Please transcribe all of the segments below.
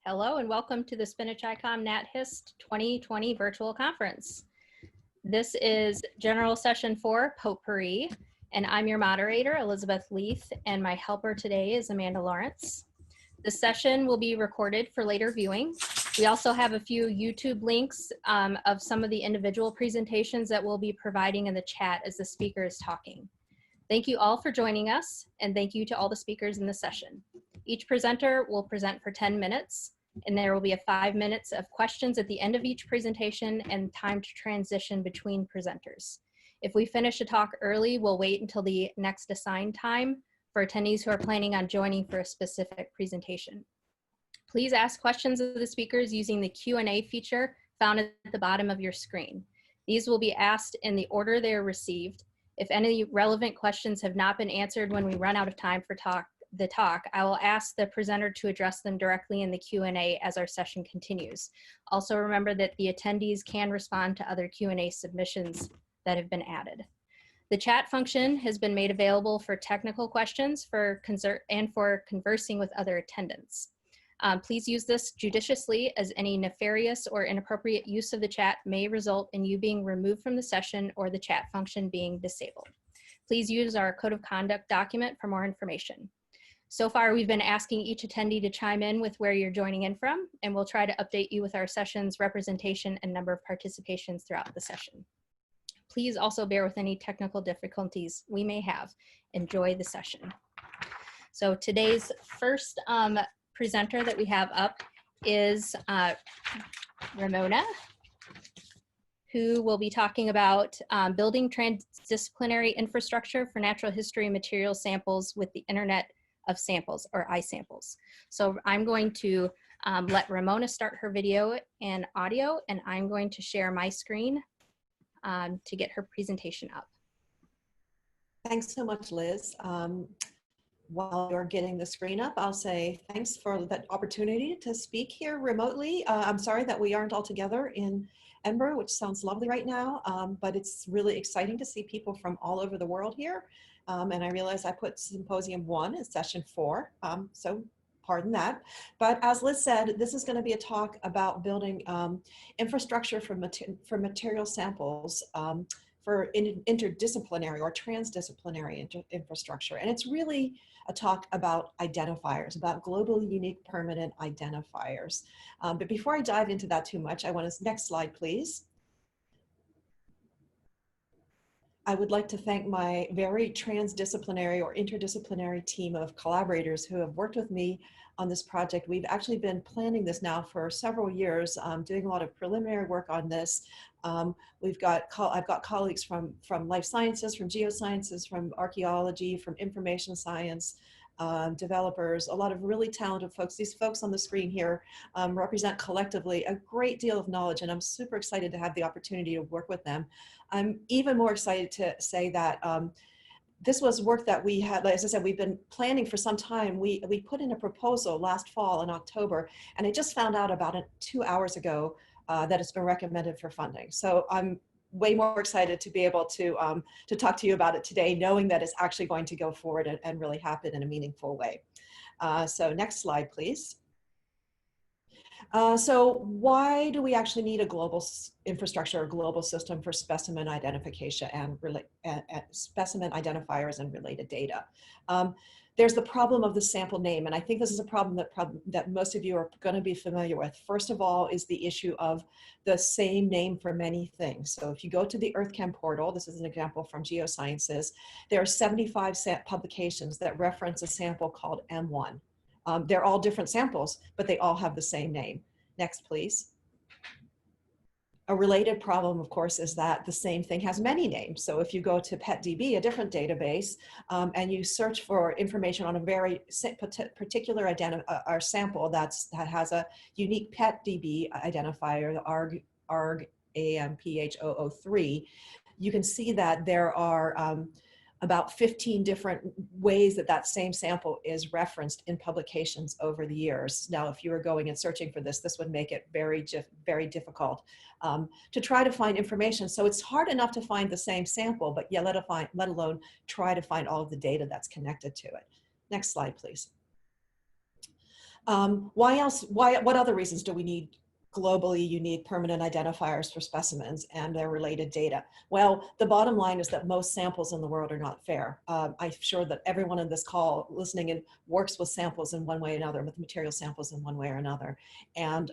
Hello and welcome to the ICOM NATHIST 2020 virtual conference. This is General Session 4, Potpourri, and I'm your moderator, Elizabeth Leith, and my helper today is Amanda Lawrence. The session will be recorded for later viewing. We also have a few YouTube links of some of the individual presentations that we'll be providing in the chat as the speaker is talking. Thank you all for joining us, and thank you to all the speakers in the session. Each presenter will present for 10 minutes, and there will be 5 minutes of questions at the end of each presentation and time to transition between presenters. If we finish a talk early, we'll wait until the next assigned time for attendees who are planning on joining for a specific presentation. Please ask questions of the speakers using the Q&A feature found at the bottom of your screen. These will be asked in the order they are received. If any relevant questions have not been answered when we run out of time for the talk, I will ask the presenter to address them directly in the Q&A as our session continues. Also remember that the attendees can respond to other Q&A submissions that have been added. The chat function has been made available for technical questions and for conversing with other attendants. Please use this judiciously, as any nefarious or inappropriate use of the chat may result in you being removed from the session or the chat function being disabled. Please use our code of conduct document for more information. So far, we've been asking each attendee to chime in with where you're joining in from, and we'll try to update you with our session's representation and number of participations throughout the session. Please also bear with any technical difficulties we may have. Enjoy the session. So today's first presenter that we have up is Ramona, who will be talking about building transdisciplinary infrastructure for natural history material samples with the Internet of Samples, or iSamples. So I'm going to let Ramona start her video and audio, and I'm going to share my screen to get her presentation up. Thanks so much, Liz. While you're getting the screen up, I'll say thanks for that opportunity to speak here remotely. I'm sorry that we aren't all together in Edinburgh, which sounds lovely right now, but it's really exciting to see people from all over the world here. And I realize I put Symposium 1 in session 4, so pardon that. But as Liz said, this is going to be a talk about building infrastructure for material samples for interdisciplinary or transdisciplinary infrastructure. And it's really a talk about identifiers, about globally unique permanent identifiers. But before I dive into that too much, I want to, next slide, please. I would like to thank my very transdisciplinary or interdisciplinary team of collaborators who have worked with me on this project. We've actually been planning this now for several years, doing a lot of preliminary work on this. I've got colleagues from life sciences, from geosciences, from archaeology, from information science, developers, a lot of really talented folks. These folks on the screen here represent collectively a great deal of knowledge, and I'm super excited to have the opportunity to work with them. I'm even more excited to say that this was work that we had, as I said, we've been planning for some time. We put in a proposal last fall in October, and I just found out about it 2 hours ago that it's been recommended for funding. So I'm way more excited to be able to talk to you about it today, knowing that it's actually going to go forward and really happen in a meaningful way. So next slide, please. So why do we actually need a global infrastructure or global system for specimen identification and specimen identifiers and related data? There's the problem of the sample name, and I think this is a problem that most of you are going to be familiar with. First of all is the issue of the same name for many things. So if you go to the EarthChem portal, this is an example from Geosciences, there are 75 publications that reference a sample called M1. They're all different samples, but they all have the same name. Next, please. A related problem, of course, is that the same thing has many names. So if you go to PetDB, a different database, and you search for information on a very particular sample that has a unique PetDB identifier, the ARG-AMPH003, you can see that there are about 15 different ways that that same sample is referenced in publications over the years. Now, if you were going and searching for this, this would make it very, very difficult to try to find information. So it's hard enough to find the same sample, but yeah, let alone try to find all of the data that's connected to it. Next slide, please. Why else, what other reasons do we need globally unique permanent identifiers for specimens and their related data? Well, the bottom line is that most samples in the world are not fair. I'm sure that everyone in this call listening in works with samples in one way or another, with material samples in one way or another. And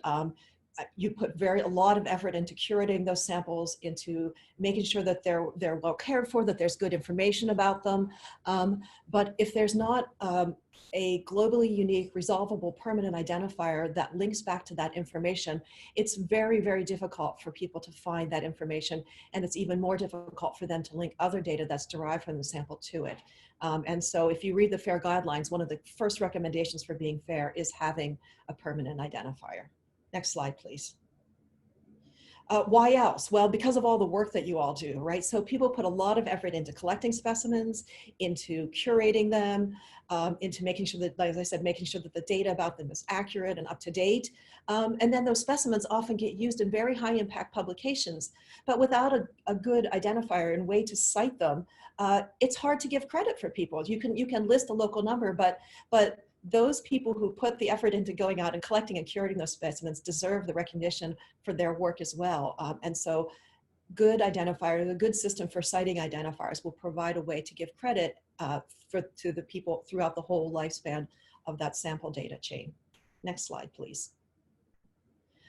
you put a lot of effort into curating those samples, into making sure that they're well cared for, that there's good information about them. But if there's not a globally unique, resolvable permanent identifier that links back to that information, it's very, very difficult for people to find that information. And it's even more difficult for them to link other data that's derived from the sample to it. And so if you read the FAIR guidelines, one of the first recommendations for being fair is having a permanent identifier. Next slide, please. Why else? Well, because of all the work that you all do, right? So people put a lot of effort into collecting specimens, into curating them, into making sure that, like I said, making sure that the data about them is accurate and up to date. And then those specimens often get used in very high impact publications, but without a good identifier and way to cite them, it's hard to give credit for people. You can list a local number, but those people who put the effort into going out and collecting and curating those specimens deserve the recognition for their work as well. And so good identifiers, a good system for citing identifiers will provide a way to give credit to the people throughout the whole lifespan of that sample data chain. Next slide, please.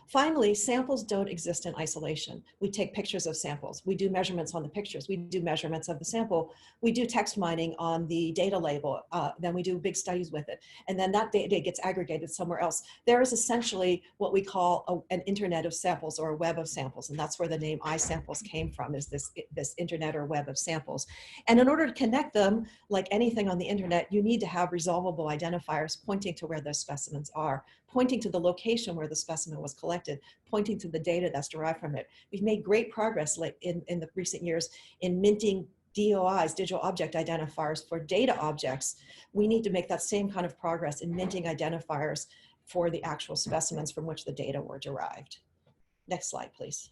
Finally, samples don't exist in isolation. We take pictures of samples. We do measurements on the pictures. We do measurements of the sample. We do text mining on the data label. Then we do big studies with it. And then that data gets aggregated somewhere else. There is essentially what we call an internet of samples, or a web of samples. And that's where the name iSamples came from, is this internet or web of samples. And in order to connect them, like anything on the internet, you need to have resolvable identifiers pointing to where those specimens are, pointing to the location where the specimen was collected, pointing to the data that's derived from it. We've made great progress in the recent years in minting DOIs, digital object identifiers, for data objects. We need to make that same kind of progress in minting identifiers for the actual specimens from which the data were derived. Next slide, please.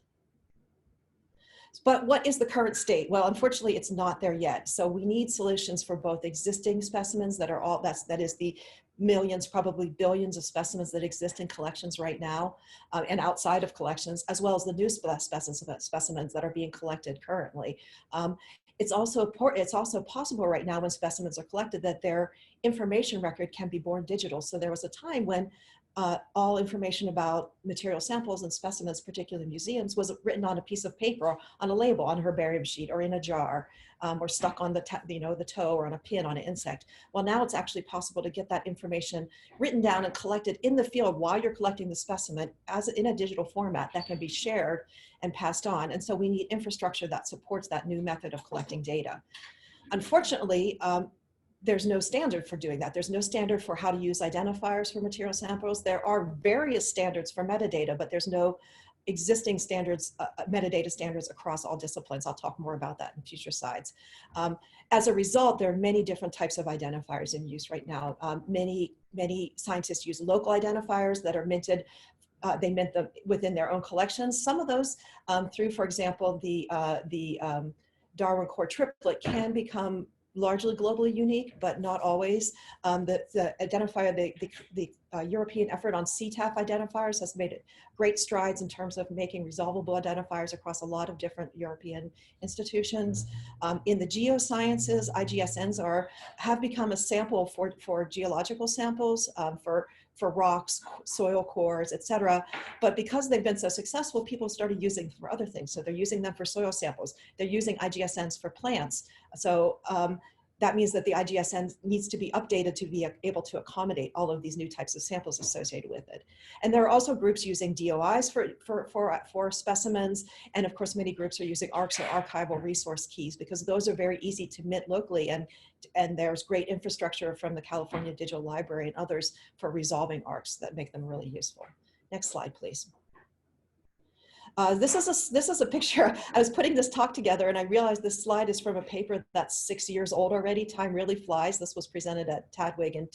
But what is the current state? Well, unfortunately, it's not there yet. So we need solutions for both existing specimens that are that is the millions, probably billions of specimens that exist in collections right now and outside of collections, as well as the new specimens that are being collected currently. It's also possible right now, when specimens are collected, that their information record can be born digital. So there was a time when all information about material samples and specimens, particularly museums, was written on a piece of paper, on a label, on a herbarium sheet, or in a jar, or stuck on the toe, or on a pin on an insect. Well, now it's actually possible to get that information written down and collected in the field while you're collecting the specimen, in a digital format that can be shared and passed on. And so we need infrastructure that supports that new method of collecting data. Unfortunately, there's no standard for doing that. There's no standard for how to use identifiers for material samples. There are various standards for metadata, but there's no existing standards, metadata standards across all disciplines. I'll talk more about that in future slides. As a result, there are many different types of identifiers in use right now. Many scientists use local identifiers that are minted. They mint them within their own collections. Some of those through, for example, the Darwin core triplet can become largely globally unique, but not always. The identifier, the European effort on CTAF identifiers has made great strides in terms of making resolvable identifiers across a lot of different European institutions. In the geosciences, IGSNs have become a sample for geological samples, for rocks, soil cores, et cetera. But because they've been so successful, people started using them for other things. So they're using them for soil samples. They're using IGSNs for plants. So that means that the IGSN needs to be updated to be able to accommodate all of these new types of samples associated with it. And there are also groups using DOIs for specimens. And of course, many groups are using ARCs, or archival resource keys, because those are very easy to mint locally. And there's great infrastructure from the California Digital Library and others for resolving ARCs that make them really useful. Next slide, please. This is a picture. I was putting this talk together and I realized this slide is from a paper that's 6 years old already. Time really flies. This was presented at Tadwig in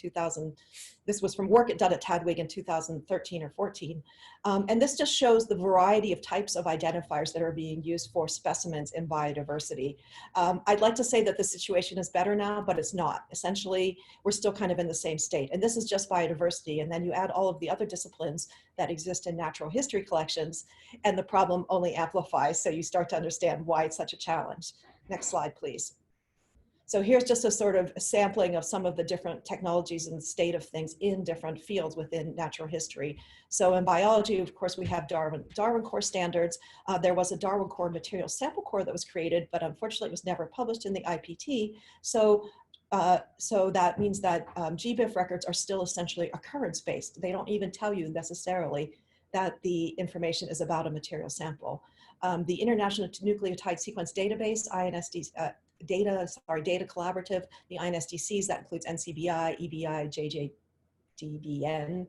This was from work done at Tadwig in 2013 or 14. And this just shows the variety of types of identifiers that are being used for specimens in biodiversity. I'd like to say that the situation is better now, but it's not. Essentially, we're still kind of in the same state. And this is just biodiversity. And then you add all of the other disciplines that exist in natural history collections, and the problem only amplifies. So you start to understand why it's such a challenge. Next slide, please. So here's just a sort of sampling of some of the different technologies and the state of things in different fields within natural history. So in biology, of course, we have Darwin Core standards. There was a Darwin Core material sample core that was created, but unfortunately it was never published in the IPT. So that means that GBIF records are still essentially occurrence-based. They don't even tell you necessarily that the information is about a material sample. The International Nucleotide Sequence Database, Data Collaborative, the INSDCs, that includes NCBI, EBI, JJDBN.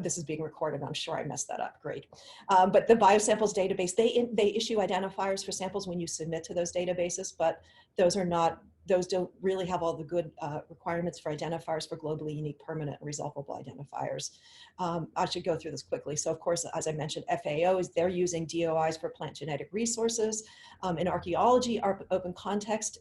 This is being recorded, I'm sure I messed that up, great. But the biosamples database, they issue identifiers for samples when you submit to those databases, but those don't really have all the good requirements for identifiers for globally unique, permanent, and resolvable identifiers. I should go through this quickly. So of course, as I mentioned, FAO they're using DOIs for plant genetic resources. In archaeology, our open context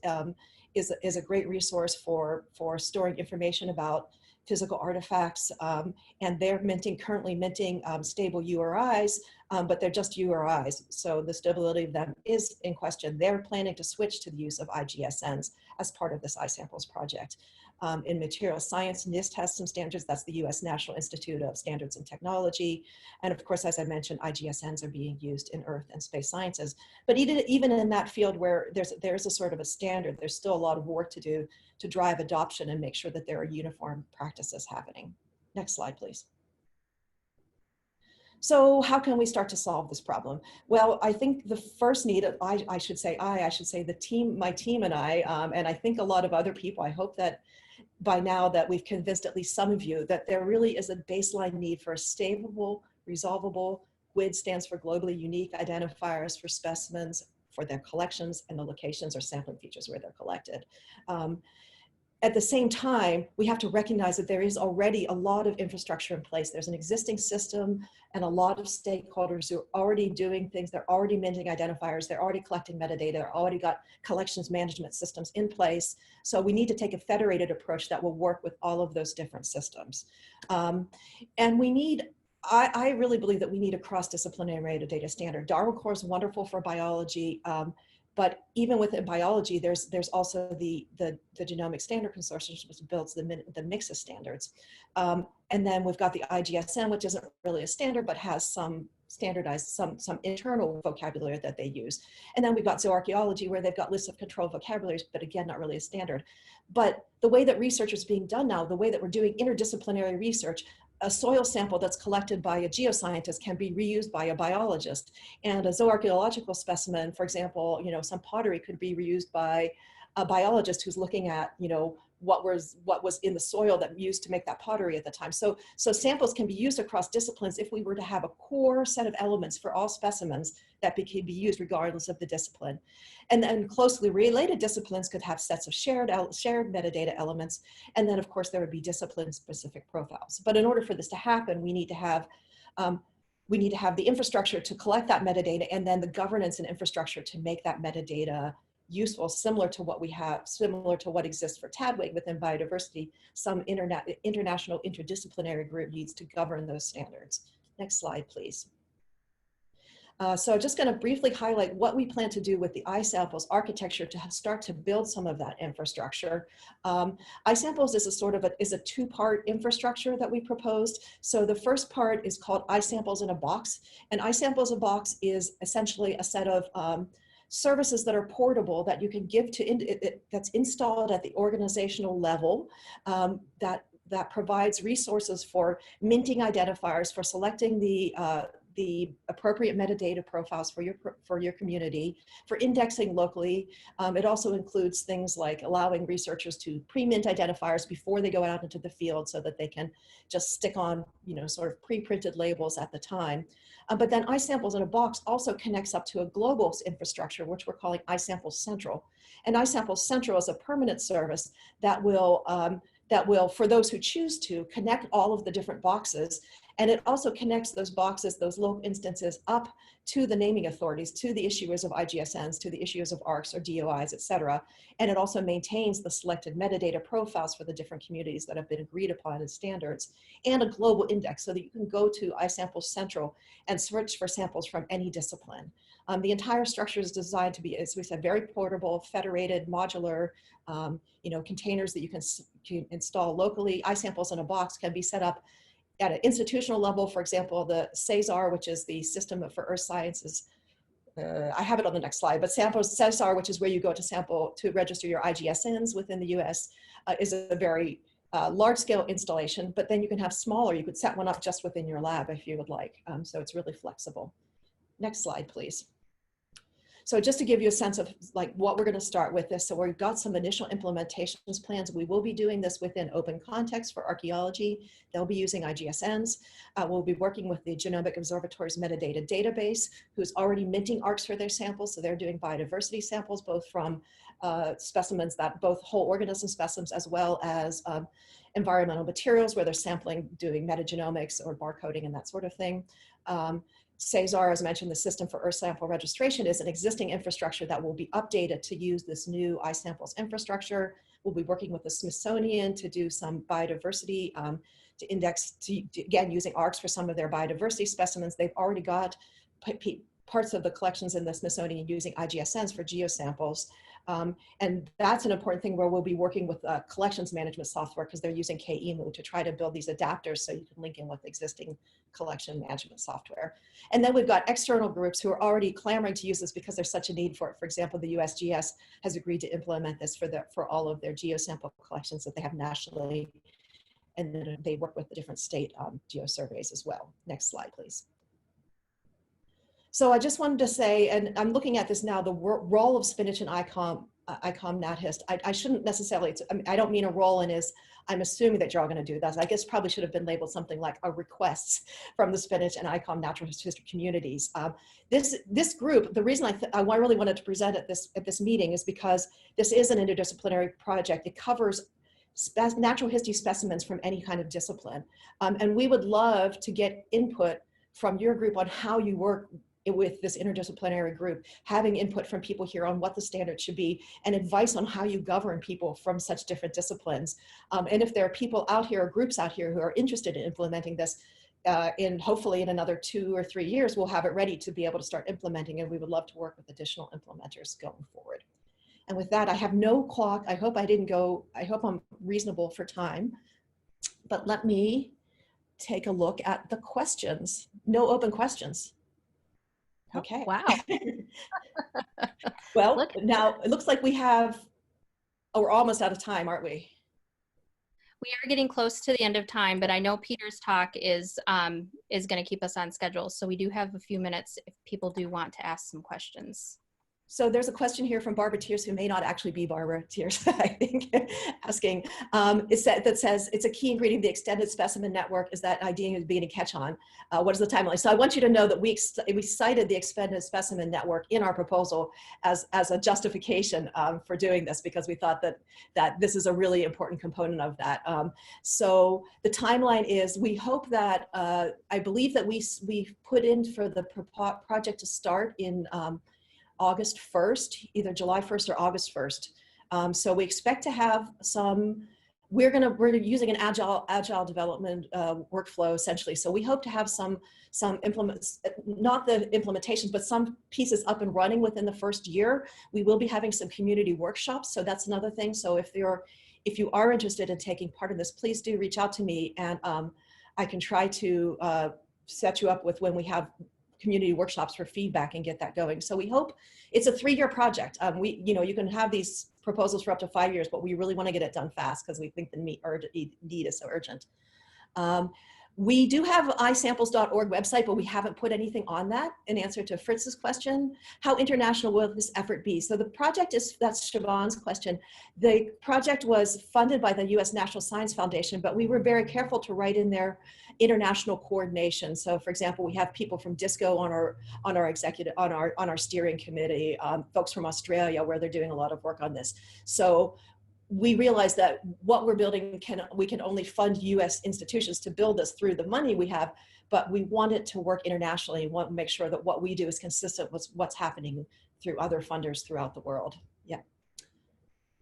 is a great resource for storing information about physical artifacts, and they're currently minting stable URIs, but they're just URIs. So the stability of them is in question. They're planning to switch to the use of IGSNs as part of this iSamples project. In material science, NIST has some standards. That's the US National Institute of Standards and Technology. And of course, as I mentioned, IGSNs are being used in earth and space sciences. But even in that field where there's a sort of a standard, there's still a lot of work to do to drive adoption and make sure that there are uniform practices happening. Next slide, please. So how can we start to solve this problem? Well, I think the first need, I should say the team, my team and I think a lot of other people, I hope that by now that we've convinced at least some of you that there really is a baseline need for a stable, resolvable, GUID stands for globally unique identifiers for specimens, for their collections and the locations or sampling features where they're collected. At the same time, we have to recognize that there is already a lot of infrastructure in place. There's an existing system and a lot of stakeholders who are already doing things. They're already minting identifiers. They're already collecting metadata. They're already got collections management systems in place. So we need to take a federated approach that will work with all of those different systems. And we need, I really believe that we need a cross-disciplinary metadata standard. Darwin Core is wonderful for biology. But even within biology, there's also the Genomic Standard Consortium, which builds the MIXA standards. And then we've got the IGSN, which isn't really a standard, but has some standardized, some internal vocabulary that they use. And then we've got zooarchaeology, where they've got lists of controlled vocabularies, but again, not really a standard. But the way that research is being done now, the way that we're doing interdisciplinary research, a soil sample that's collected by a geoscientist can be reused by a biologist. And a zooarchaeological specimen, for example, some pottery could be reused by a biologist who's looking at, what was in the soil that used to make that pottery at the time. So samples can be used across disciplines if we were to have a core set of elements for all specimens that can be used regardless of the discipline. And then closely related disciplines could have sets of shared metadata elements. And then of course there would be discipline specific profiles. But in order for this to happen, we need to have the infrastructure to collect that metadata, and then the governance and infrastructure to make that metadata useful, similar to what exists for Tadwig within biodiversity. Some international interdisciplinary group needs to govern those standards. Next slide, please. So I'm just going to briefly highlight what we plan to do with the iSamples architecture to start to build some of that infrastructure. iSamples is a two-part infrastructure that we proposed. So the first part is called iSamples in a Box, and iSamples in a Box is essentially a set of services that are portable that you can give to, that's installed at the organizational level, that provides resources for minting identifiers, for selecting the appropriate metadata profiles for your community, for indexing locally. It also includes things like allowing researchers to pre-mint identifiers before they go out into the field so that they can just stick on, sort of pre-printed labels at the time. But then iSamples in a Box also connects up to a global infrastructure, which we're calling iSamples Central. And iSamples Central is a permanent service that will that will, for those who choose to, connect all of the different boxes. And it also connects those boxes, those local instances, up to the naming authorities, to the issuers of IGSNs, to the issuers of ARCs or DOIs, et cetera. And it also maintains the selected metadata profiles for the different communities that have been agreed upon as standards, and a global index so that you can go to iSamples Central and search for samples from any discipline. The entire structure is designed to be, as we said, very portable, federated, modular, containers that you can install locally. iSamples in a box can be set up at an institutional level. For example, the CESAR, which is the System for Earth Sciences, I have it on the next slide, but CESAR, which is where you go to sample to register your IGSNs within the US, is a very large-scale installation, but then you can have smaller. You could set one up just within your lab if you would like. So it's really flexible. Next slide, please. So just to give you a sense of like what we're going to start with this. So we've got some initial implementations plans. We will be doing this within open context for archaeology. They'll be using IGSNs. We'll be working with the Genomic Observatory's metadata database, who's already minting ARCs for their samples. So they're doing biodiversity samples, both from specimens that both whole organism specimens, as well as environmental materials where they're sampling, doing metagenomics or barcoding and that sort of thing. CESAR, as mentioned, the System for Earth Sample Registration, is an existing infrastructure that will be updated to use this new iSamples infrastructure. We'll be working with the Smithsonian to do some biodiversity, to index, again, using ARCs for some of their biodiversity specimens. They've already got parts of the collections in the Smithsonian using IGSNs for geosamples. And that's an important thing where we'll be working with collections management software, because they're using KEMU to try to build these adapters so you can link in with existing collection management software. And then we've got external groups who are already clamoring to use this because there's such a need for it. For example, the USGS has agreed to implement this for all of their geosample collections that they have nationally. And then they work with the different state geosurveys as well. Next slide, please. So I just wanted to say, and I'm looking at this now, the role of SPNHC and ICOM NATHIST. I shouldn't necessarily, I don't mean a role in is, I'm assuming that you're all going to do this. I guess probably should have been labeled something like a requests from the SPNHC and ICOM natural history communities. This group, the reason I really wanted to present at this meeting is because this is an interdisciplinary project. It covers natural history specimens from any kind of discipline. And we would love to get input from your group on how you work with this interdisciplinary group, having input from people here on what the standards should be and advice on how you govern people from such different disciplines. And if there are people out here or groups out here who are interested in implementing this, hopefully in another 2 or 3 years, we'll have it ready to be able to start implementing, and we would love to work with additional implementers going forward. And with that, I have no clock. I hope I'm reasonable for time, but let me take a look at the questions. No open questions. Okay. Wow. Well, now it looks like we're almost out of time, aren't we? We are getting close to the end of time, but I know Peter's talk is going to keep us on schedule. So we do have a few minutes if people do want to ask some questions. So there's a question here from Barbara Tears, who may not actually be Barbara Tears, I think, asking, that says, it's a key ingredient of the extended specimen network is that idea of being a catch-on. What is the timeline? So I want you to know that we cited the extended specimen network in our proposal as a justification for doing this, because we thought that this is a really important component of that. So the timeline is, we hope that, I believe that we put in for the project to start in August 1st, either July 1st or August 1st. So we expect to have some, we're using an agile development workflow essentially. So we hope to have some implements, not the implementations, but some pieces up and running within the first year. We will be having some community workshops. So that's another thing. So if you are interested in taking part in this, please do reach out to me, and I can try to set you up with when we have community workshops for feedback and get that going. So we hope it's a 3-year project. You can have these proposals for up to 5 years, but we really want to get it done fast because we think the need is so urgent. We do have iSamples.org website, but we haven't put anything on that. In answer to Fritz's question, how international will this effort be? So the project that's Siobhan's question. The project was funded by the U.S. National Science Foundation, but we were very careful to write in there international coordination. So for example, we have people from DISCO on our steering committee, folks from Australia where they're doing a lot of work on this. So we realize that what we're building we can only fund US institutions to build this through the money we have, but we want it to work internationally. We want to make sure that what we do is consistent with what's happening through other funders throughout the world. Yeah.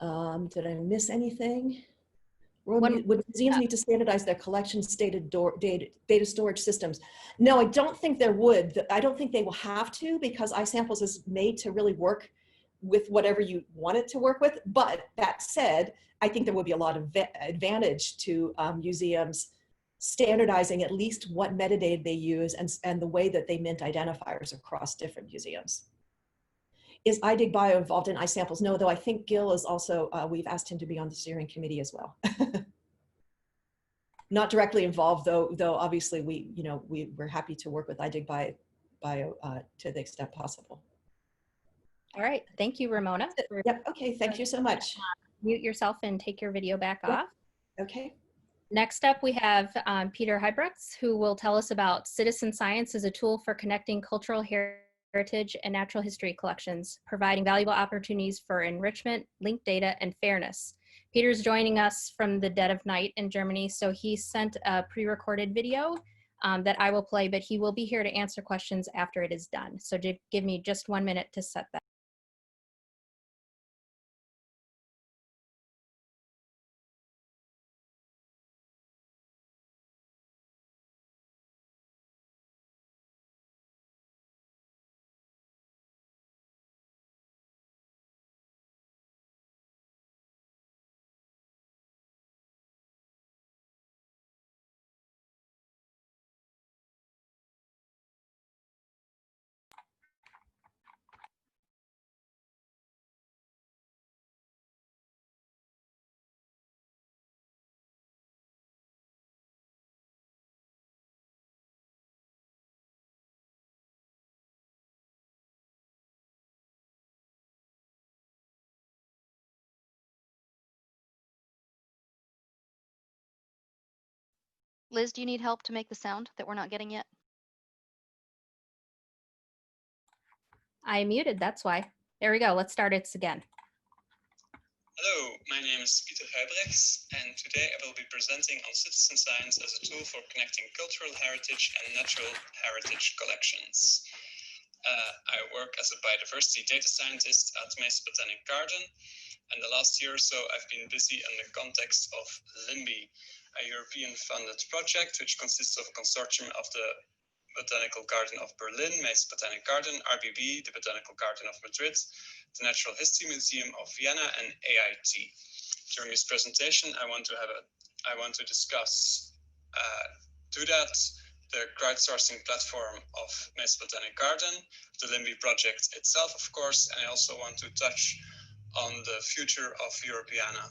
Did I miss anything? Would museums need to standardize their collection stated data storage systems? No, I don't think there would. I don't think they will have to, because iSamples is made to really work with whatever you want it to work with. But that said, I think there would be a lot of advantage to museums standardizing at least what metadata they use and the way that they mint identifiers across different museums. Is iDigBio involved in iSamples? No, though I think Gil is also, we've asked him to be on the steering committee as well. Not directly involved, though obviously we're happy to work with iDigBio to the extent possible. All right, thank you, Ramona. Yep, okay, thank you so much. Mute yourself and take your video back off. Okay. Next up, we have Pieter Huybrechts, who will tell us about citizen science as a tool for connecting cultural heritage and natural history collections, providing valuable opportunities for enrichment, linked data, and fairness. Peter's joining us from the dead of night in Germany, so he sent a pre-recorded video that I will play, but he will be here to answer questions after it is done. So give me just 1 minute to set that. Liz, do you need help to make the sound that we're not getting yet? I muted, that's why. There we go, let's start it again. Hello, my name is Pieter Huybrechts, and today I will be presenting on citizen science as a tool for connecting cultural heritage and natural heritage collections. I work as a biodiversity data scientist at Mees Botanic Garden, and the last year or so I've been busy in the context of LIMBY, a European-funded project which consists of a consortium of the Botanical Garden of Berlin, Mees Botanic Garden, RBB, the Botanical Garden of Madrid, the Natural History Museum of Vienna, and AIT. During this presentation, I want to discuss the crowdsourcing platform of Mees Botanic Garden, the LIMBY project itself, of course, and I also want to touch on the future of Europeana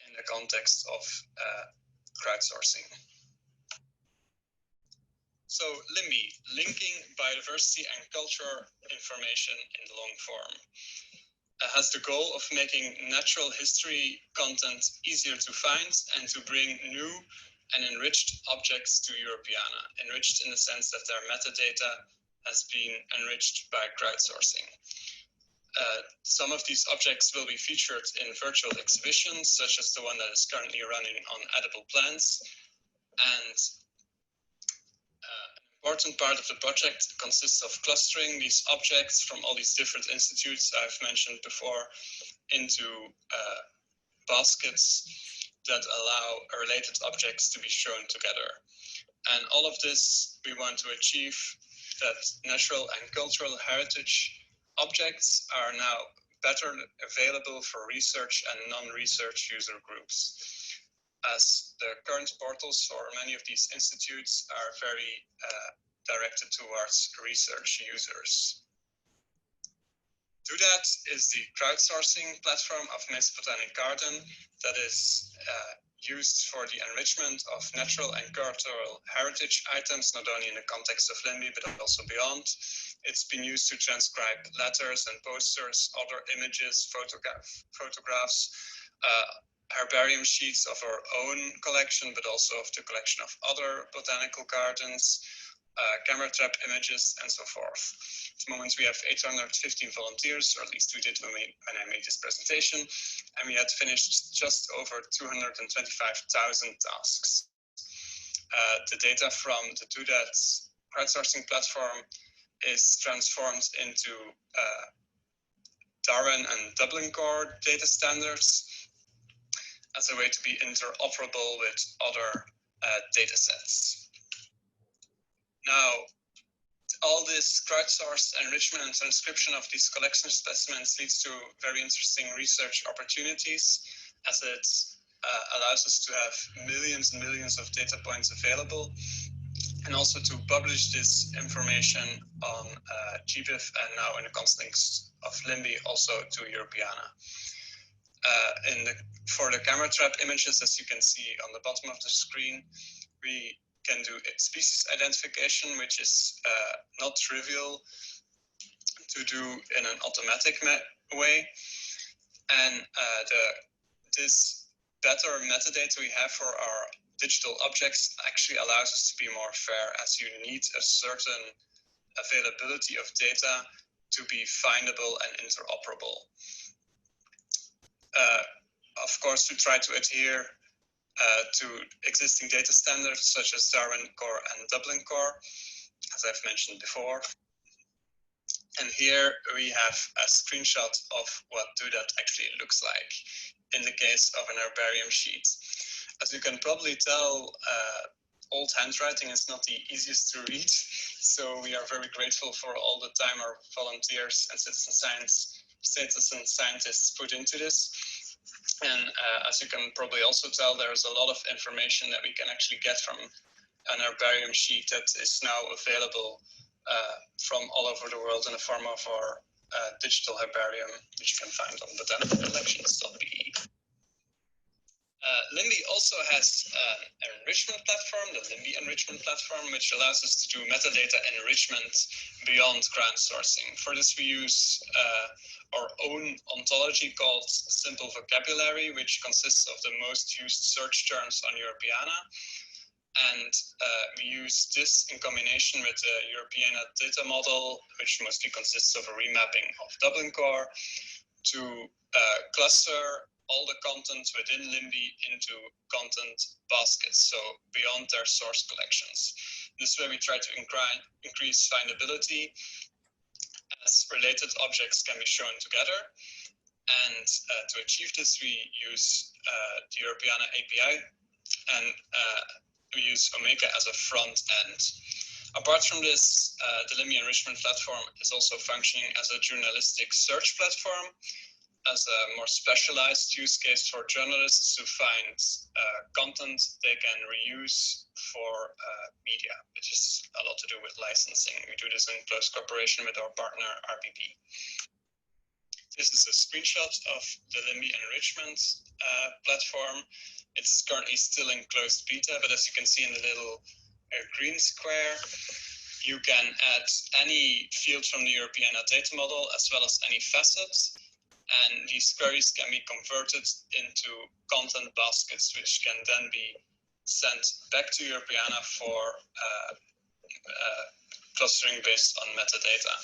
in the context of crowdsourcing. So LIMBY, linking biodiversity and culture information in the long form, has the goal of making natural history content easier to find and to bring new and enriched objects to Europeana, enriched in the sense that their metadata has been enriched by crowdsourcing. Some of these objects will be featured in virtual exhibitions, such as the one that is currently running on edible plants. And an important part of the project consists of clustering these objects from all these different institutes I've mentioned before into baskets that allow related objects to be shown together. And all of this, we want to achieve that natural and cultural heritage objects are now better available for research and non-research user groups, as the current portals for many of these institutes are very directed towards research users. Do that is the crowdsourcing platform of Mees Botanic Garden that is used for the enrichment of natural and cultural heritage items, not only in the context of LIMBY, but also beyond. It's been used to transcribe letters and posters, other images, photographs, herbarium sheets of our own collection, but also of the collection of other botanical gardens, camera trap images, and so forth. At the moment, we have 850 volunteers, or at least we did when I made this presentation, and we had finished just over 225,000 tasks. The data from the Do That crowdsourcing platform is transformed into Darwin and Dublin Core data standards as a way to be interoperable with other data sets. Now, all this crowdsourced enrichment and transcription of these collection specimens leads to very interesting research opportunities, as it allows us to have millions and millions of data points available, and also to publish this information on GBIF and now in the context of LIMBY also to Europeana. For the camera trap images, as you can see on the bottom of the screen, we can do species identification, which is not trivial to do in an automatic way. And this better metadata we have for our digital objects actually allows us to be more fair, as you need a certain availability of data to be findable and interoperable. Of course, we try to adhere to existing data standards such as Darwin Core and Dublin Core, as I've mentioned before. And here we have a screenshot of what Do That actually looks like in the case of an herbarium sheet. As you can probably tell, old handwriting is not the easiest to read, so we are very grateful for all the time our volunteers and citizen scientists put into this. And as you can probably also tell, there's a lot of information that we can actually get from an herbarium sheet that is now available from all over the world in the form of our digital herbarium, which you can find on botanical-collections.be. LIMBY also has an enrichment platform, the LIMBY Enrichment Platform, which allows us to do metadata enrichment beyond crowdsourcing. For this, we use our own ontology called Simple Vocabulary, which consists of the most used search terms on Europeana. And we use this in combination with the Europeana data model, which mostly consists of a remapping of Dublin Core, to cluster all the content within LIMBY into content baskets, so beyond their source collections. This way we try to increase findability as related objects can be shown together. And to achieve this, we use the Europeana API, and we use Omeka as a front end. Apart from this, the LIMBY Enrichment Platform is also functioning as a journalistic search platform, as a more specialized use case for journalists to find content they can reuse for media, which is a lot to do with licensing. We do this in close cooperation with our partner, RBP. This is a screenshot of the LIMBY Enrichment platform. It's currently still in closed beta, but as you can see in the little green square, you can add any field from the Europeana data model as well as any facets. And these queries can be converted into content baskets, which can then be sent back to Europeana for clustering based on metadata.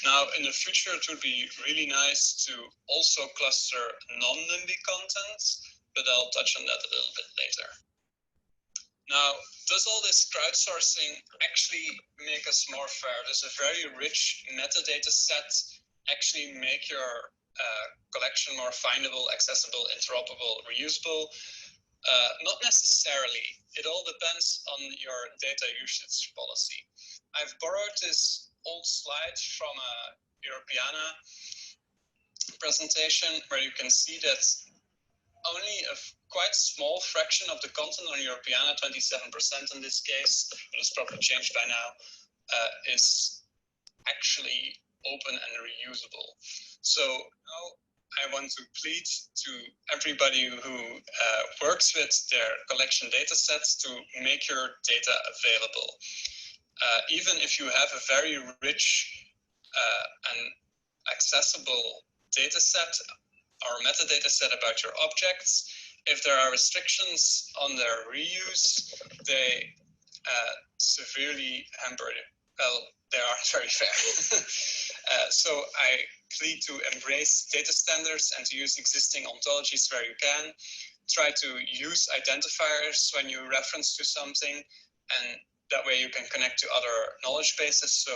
Now, in the future, it would be really nice to also cluster non-LIMBY content, but I'll touch on that a little bit later. Now, does all this crowdsourcing actually make us more fair? Does a very rich metadata set actually make your collection more findable, accessible, interoperable, reusable? Not necessarily. It all depends on your data usage policy. I've borrowed this old slide from a Europeana presentation where you can see that only a quite small fraction of the content on Europeana, 27% in this case, but it's probably changed by now, is actually open and reusable. So now I want to plead to everybody who works with their collection data sets to make your data available. Even if you have a very rich and accessible data set or metadata set about your objects, if there are restrictions on their reuse, they severely hampered. Well, they aren't very fair. So I plead to embrace data standards and to use existing ontologies where you can. Try to use identifiers when you reference to something, and that way you can connect to other knowledge bases. So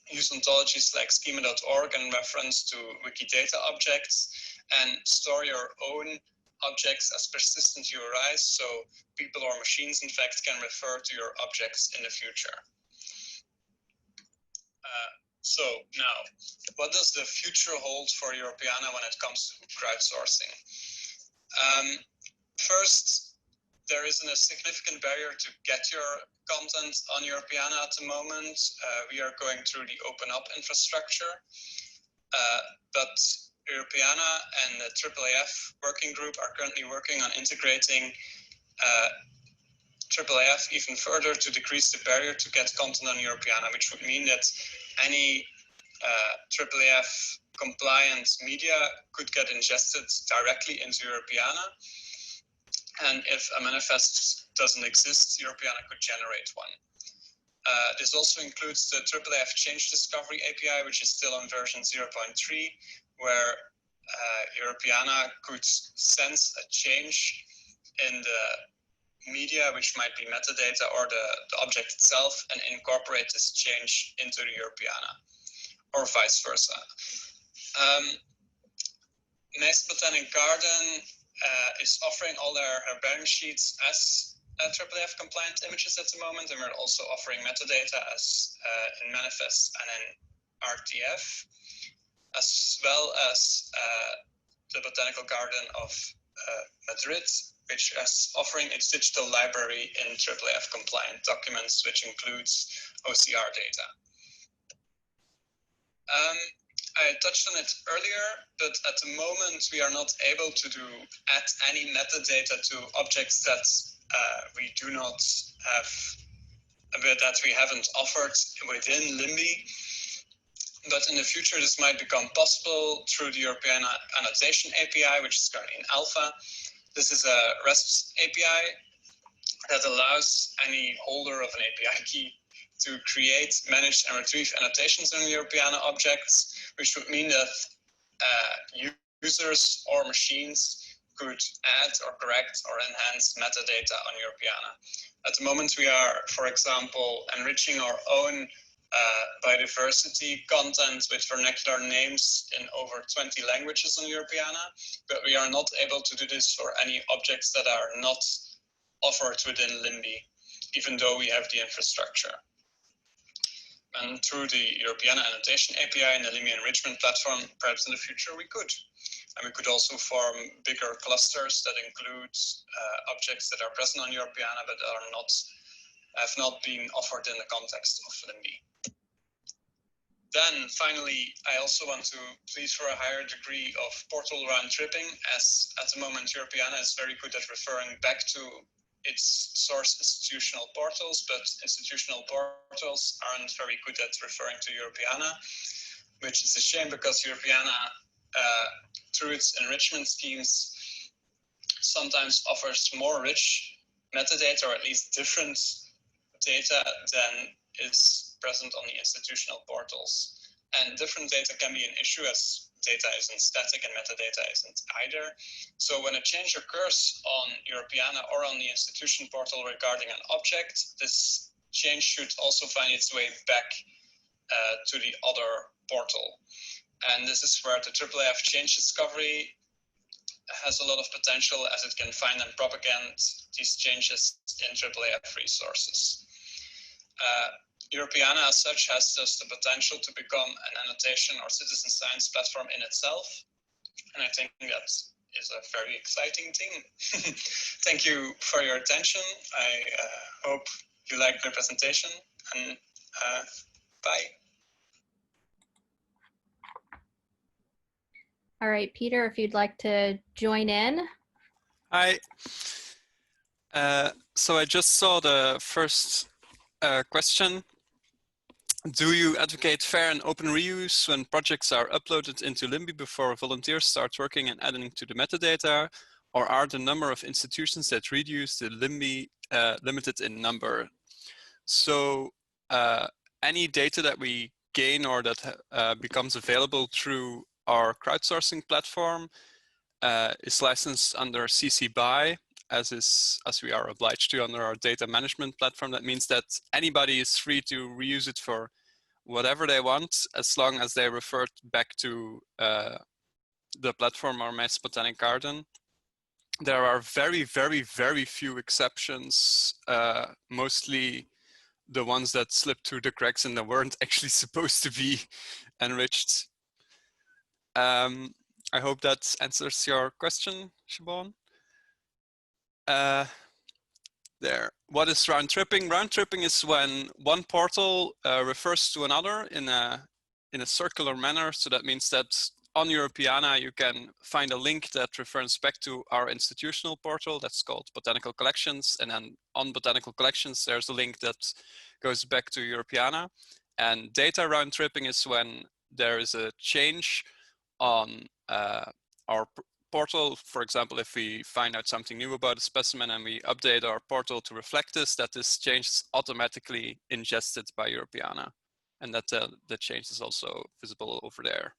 use ontologies like schema.org and reference to Wikidata objects, and store your own objects as persistent URIs, so people or machines, in fact, can refer to your objects in the future. So now, what does the future hold for Europeana when it comes to crowdsourcing? First, there isn't a significant barrier to get your content on Europeana at the moment. We are going through the Open Up infrastructure, but Europeana and the AAAF working group are currently working on integrating AAAF even further to decrease the barrier to get content on Europeana, which would mean that any AAAF compliant media could get ingested directly into Europeana. And if a manifest doesn't exist, Europeana could generate one. This also includes the AAAF Change Discovery API, which is still on version 0.3, where Europeana could sense a change in the media, which might be metadata or the object itself, and incorporate this change into the Europeana, or vice versa. Nice Botanic Garden is offering all their herbarium sheets as AAAF compliant images at the moment, and we're also offering metadata as in manifest and in RTF, as well as the Botanical Garden of Madrid, which is offering its digital library in AAAF compliant documents, which includes OCR data. I touched on it earlier, but at the moment we are not able to add any metadata to objects that we do not have, that we haven't offered within LIMBY. But in the future, this might become possible through the European Annotation Api, which is currently in alpha. This is a REST API that allows any holder of an API key to create, manage, and retrieve annotations in Europeana objects, which would mean that users or machines could add or correct or enhance metadata on Europeana. At the moment, we are, for example, enriching our own biodiversity content with vernacular names in over 20 languages on Europeana, but we are not able to do this for any objects that are not offered within LIMBY, even though we have the infrastructure. And through the Europeana Annotation API and the LIMBY Enrichment platform, perhaps in the future we could. And we could also form bigger clusters that include objects that are present on Europeana but have not been offered in the context of LIMBY. Then finally, I also want to plead for a higher degree of portal round tripping, as at the moment Europeana is very good at referring back to its source institutional portals, but institutional portals aren't very good at referring to Europeana, which is a shame because Europeana, through its enrichment schemes, sometimes offers more rich metadata, or at least different data than is present on the institutional portals. And different data can be an issue, as data isn't static and metadata isn't either. So when a change occurs on Europeana or on the institution portal regarding an object, this change should also find its way back to the other portal. And this is where the AAAF Change Discovery has a lot of potential, as it can find and propagate these changes in AAAF resources. Europeana as such has just the potential to become an annotation or citizen science platform in itself. And I think that is a very exciting thing. Thank you for your attention. I hope you liked my presentation, and bye. All right, Pieter, if you'd like to join in. Hi. So I just saw the first question. Do you advocate fair and open reuse when projects are uploaded into LIMBY before volunteers start working and adding to the metadata? Or are the number of institutions that reuse the LIMBY limited in number? So any data that we gain or that becomes available through our crowdsourcing platform is licensed under CC BY, as we are obliged to under our data management platform. That means that anybody is free to reuse it for whatever they want, as long as they refer back to the platform or Mass Botanic Garden. There are very, very, very few exceptions, mostly the ones that slipped through the cracks and that weren't actually supposed to be enriched. I hope that answers your question, Siobhan. There. What is round tripping? Round tripping is when one portal refers to another in a circular manner. So that means that on Europeana, you can find a link that refers back to our institutional portal that's called Botanical Collections. And then on Botanical Collections, there's a link that goes back to Europeana. And data round tripping is when there is a change on our portal. For example, if we find out something new about a specimen and we update our portal to reflect this, that this change is automatically ingested by Europeana. And that the change is also visible over there,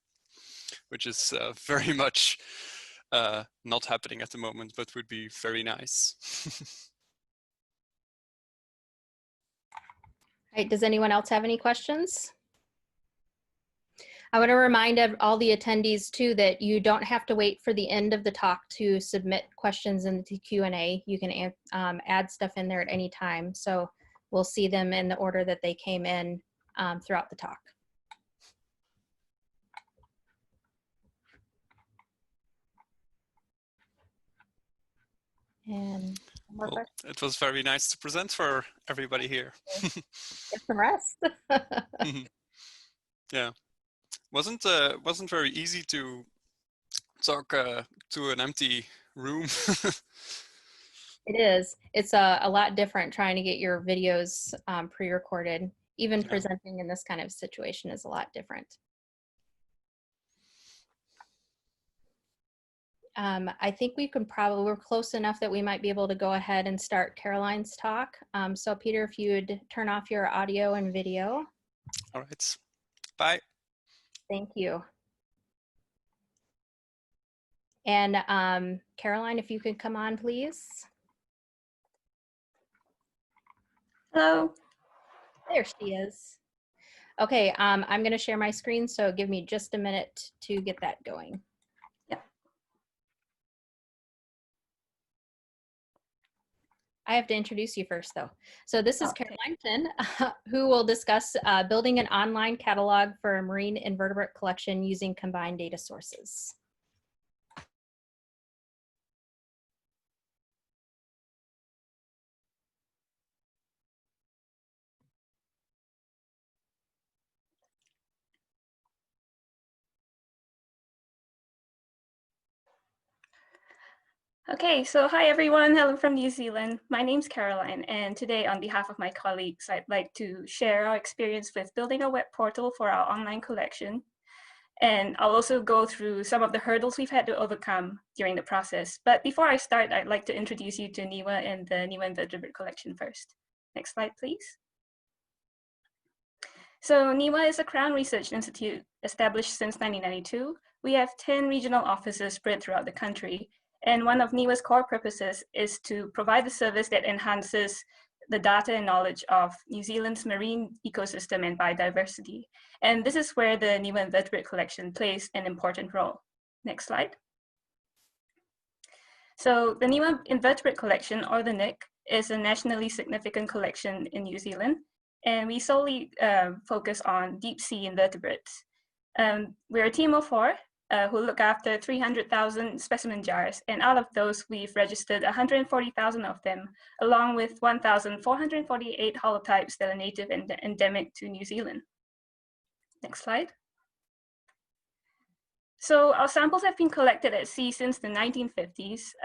which is very much not happening at the moment, but would be very nice. All right, does anyone else have any questions? I want to remind all the attendees too that you don't have to wait for the end of the talk to submit questions in the Q&A. You can add stuff in there at any time. So we'll see them in the order that they came in throughout the talk. And well, it was very nice to present for everybody here. Get some rest. Yeah, wasn't very easy to talk to an empty room. It is. It's a lot different trying to get your videos pre-recorded. Even presenting in this kind of situation is a lot different. I think we can probably, we're close enough that we might be able to go ahead and start Caroline's talk. So Peter, if you would turn off your audio and video. All right, bye. Thank you. And Caroline, if you could come on, please. Hello. There she is. Okay, I'm going to share my screen, so give me just a minute to get that going. I have to introduce you first, though. So this is Caroline Finn, who will discuss building an online catalog for a marine invertebrate collection using combined data sources. Okay, so hi everyone, hello from New Zealand. My name's Caroline, and today on behalf of my colleagues, I'd like to share our experience with building a web portal for our online collection. And I'll also go through some of the hurdles we've had to overcome during the process. But before I start, I'd like to introduce you to NIWA and the NIWA Invertebrate collection first. Next slide, please. So NIWA is a Crown Research Institute established since 1992. We have 10 regional offices spread throughout the country. And one of NIWA's core purposes is to provide the service that enhances the data and knowledge of New Zealand's marine ecosystem and biodiversity. And this is where the NIWA Invertebrate collection plays an important role. Next slide. So the NIWA Invertebrate collection, or the NIC, is a nationally significant collection in New Zealand. And we solely focus on deep sea invertebrates. We're a team of 4. Who look after 300,000 specimen jars, and out of those, we've registered 140,000 of them, along with 1,448 holotypes that are native and endemic to New Zealand. Next slide. So our samples have been collected at sea since the 1950s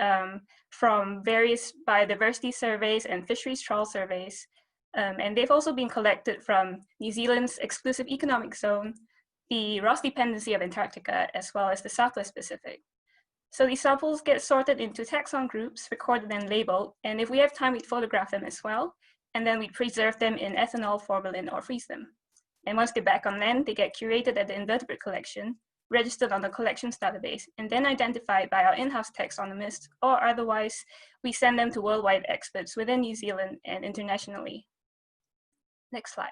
from various biodiversity surveys and fisheries trawl surveys, and they've also been collected from New Zealand's exclusive economic zone, the Ross Dependency of Antarctica, as well as the Southwest Pacific. So these samples get sorted into taxon groups, recorded and labeled, and if we have time, we photograph them as well. and then we preserve them in ethanol, formalin, or freeze them. And once they're back on land, they get curated at the invertebrate collection, registered on the collections database, and then identified by our in-house taxonomists, or otherwise, we send them to worldwide experts within New Zealand and internationally. Next slide.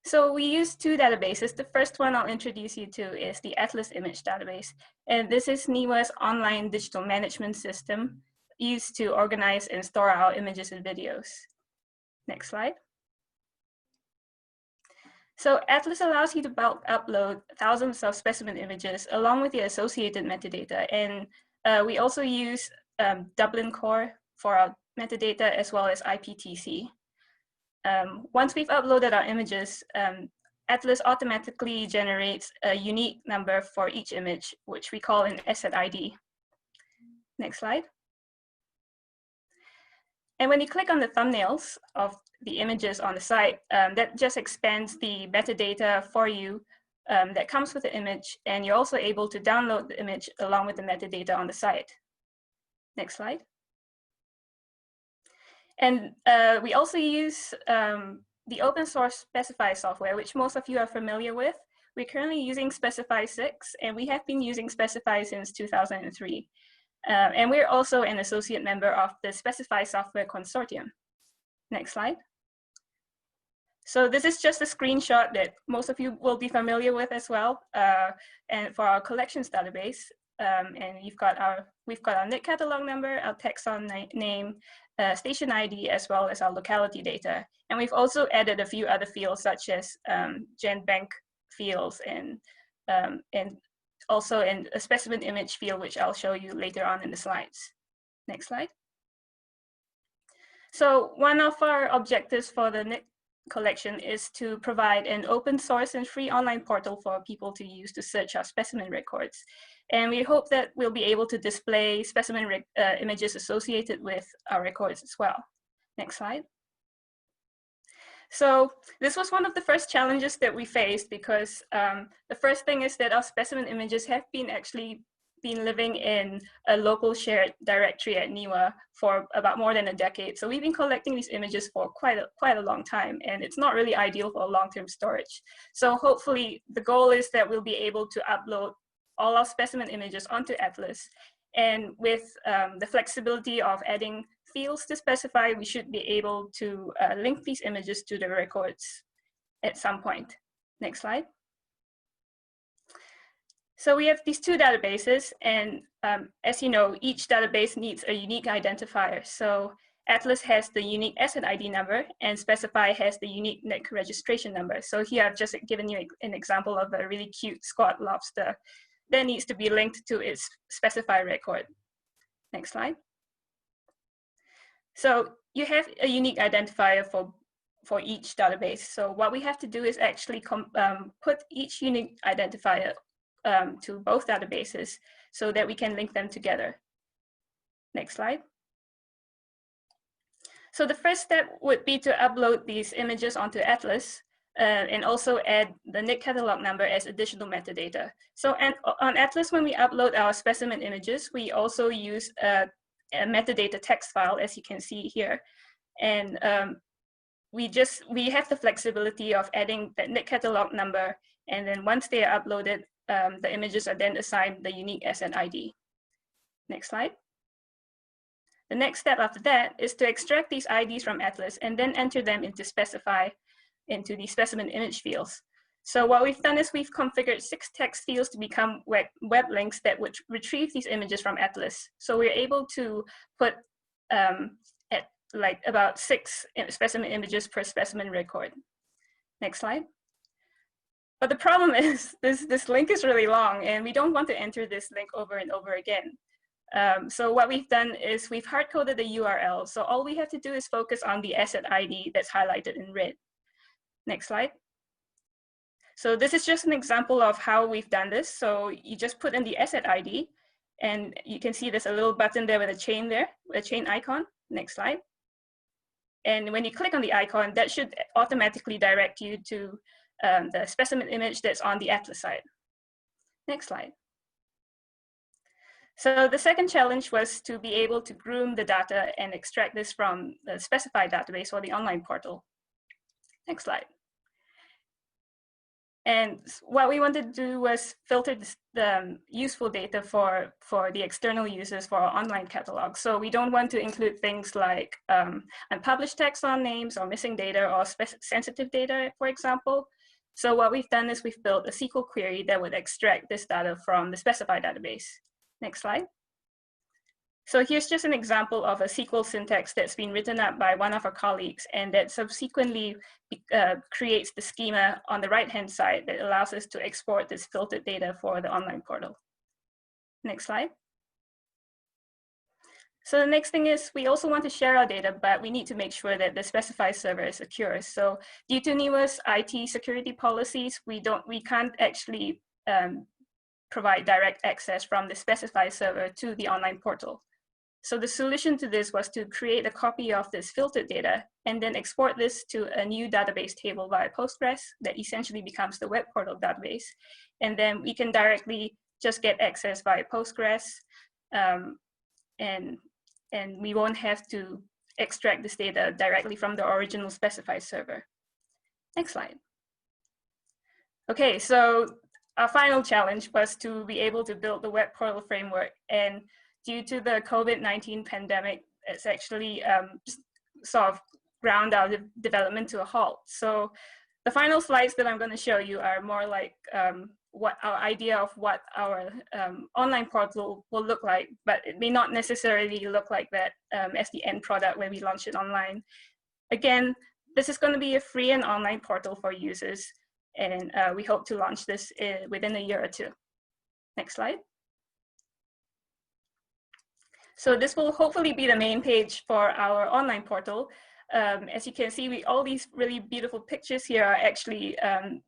So we use two databases. The first one I'll introduce you to is the Atlas Image Database. And this is NIWA's online digital management system used to organize and store our images and videos. Next slide. So Atlas allows you to bulk upload thousands of specimen images along with the associated metadata. And we also use Dublin Core for our metadata as well as IPTC. Once we've uploaded our images, Atlas automatically generates a unique number for each image, which we call an asset ID. Next slide. And when you click on the thumbnails of the images on the site, that just expands the metadata for you that comes with the image, and you're also able to download the image along with the metadata on the site. Next slide. And we also use the open source Specify software, which most of you are familiar with. We're currently using Specify 6, and we have been using Specify since 2003. And we're also an associate member of the Specify Software Consortium. Next slide. So this is just a screenshot that most of you will be familiar with as well, and for our collections database. And we've got our NIC catalog number, our taxon name, station ID, as well as our locality data. And we've also added a few other fields such as GenBank fields and also in a specimen image field, which I'll show you later on in the slides. Next slide. So one of our objectives for the NIC collection is to provide an open source and free online portal for people to use to search our specimen records. And we hope that we'll be able to display specimen images associated with our records as well. Next slide. So this was one of the first challenges that we faced, because the first thing is that our specimen images have been living in a local shared directory at NIWA for about more than a decade. So we've been collecting these images for quite a long time, and it's not really ideal for long-term storage. So hopefully the goal is that we'll be able to upload all our specimen images onto Atlas. And with the flexibility of adding fields to specify, we should be able to link these images to the records at some point. Next slide. So we have these two databases, and as you know, each database needs a unique identifier. So Atlas has the unique asset ID number, and Specify has the unique NIC registration number. So here I've just given you an example of a really cute squat lobster that needs to be linked to its Specify record. Next slide. So you have a unique identifier for each database. So what we have to do is actually put each unique identifier to both databases so that we can link them together. Next slide. So the first step would be to upload these images onto Atlas and also add the NIC catalog number as additional metadata. So on Atlas, when we upload our specimen images, we also use a metadata text file, as you can see here. And we have the flexibility of adding the NIC catalog number, and then once they are uploaded, the images are then assigned the unique asset ID. Next slide. The next step after that is to extract these IDs from Atlas and then enter them into Specify into the specimen image fields. So what we've done is we've configured 6 text fields to become web links that would retrieve these images from Atlas. So we're able to put at like about 6 specimen images per specimen record. Next slide. But the problem is this link is really long, and we don't want to enter this link over and over again. So what we've done is we've hard-coded the URL. So all we have to do is focus on the asset ID that's highlighted in red. Next slide. So this is just an example of how we've done this. So you just put in the asset ID, and you can see there's a little button there with a chain there, a chain icon. Next slide. And when you click on the icon, that should automatically direct you to the specimen image that's on the Atlas side. Next slide. So the second challenge was to be able to groom the data and extract this from the specified database or the online portal. Next slide. And what we wanted to do was filter the useful data for the external users for our online catalog. So we don't want to include things like unpublished taxon names or missing data or sensitive data, for example. So what we've done is we've built a SQL query that would extract this data from the specified database. Next slide. So here's just an example of a SQL syntax that's been written up by one of our colleagues and that subsequently creates the schema on the right-hand side that allows us to export this filtered data for the online portal. Next slide. So the next thing is we also want to share our data, but we need to make sure that the specified server is secure. So due to NEMO's IT security policies, we can't actually provide direct access from the specified server to the online portal. So the solution to this was to create a copy of this filtered data and then export this to a new database table via Postgres that essentially becomes the web portal database. And then we can directly just get access via Postgres and we won't have to extract this data directly from the original specified server. Next slide. Okay, so our final challenge was to be able to build the web portal framework, and due to the COVID-19 pandemic, it's actually sort of ground our development to a halt. So the final slides that I'm going to show you are more like what our idea of what our online portal will look like, but it may not necessarily look like that as the end product when we launch it online. Again, this is going to be a free and online portal for users, and we hope to launch this within a year or two. Next slide. So this will hopefully be the main page for our online portal. As you can see, all these really beautiful pictures here are actually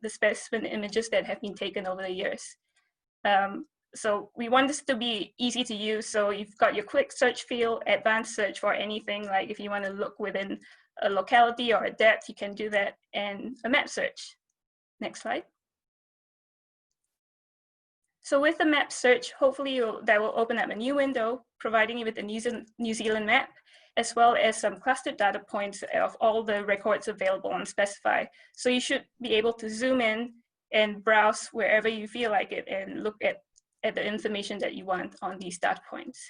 the specimen images that have been taken over the years. So we want this to be easy to use. So you've got your quick search field, advanced search for anything, like if you want to look within a locality or a depth, you can do that, and a map search. Next slide. So with the map search, hopefully that will open up a new window, providing you with a New Zealand map, as well as some clustered data points of all the records available on Specify. So you should be able to zoom in and browse wherever you feel like it and look at the information that you want on these data points.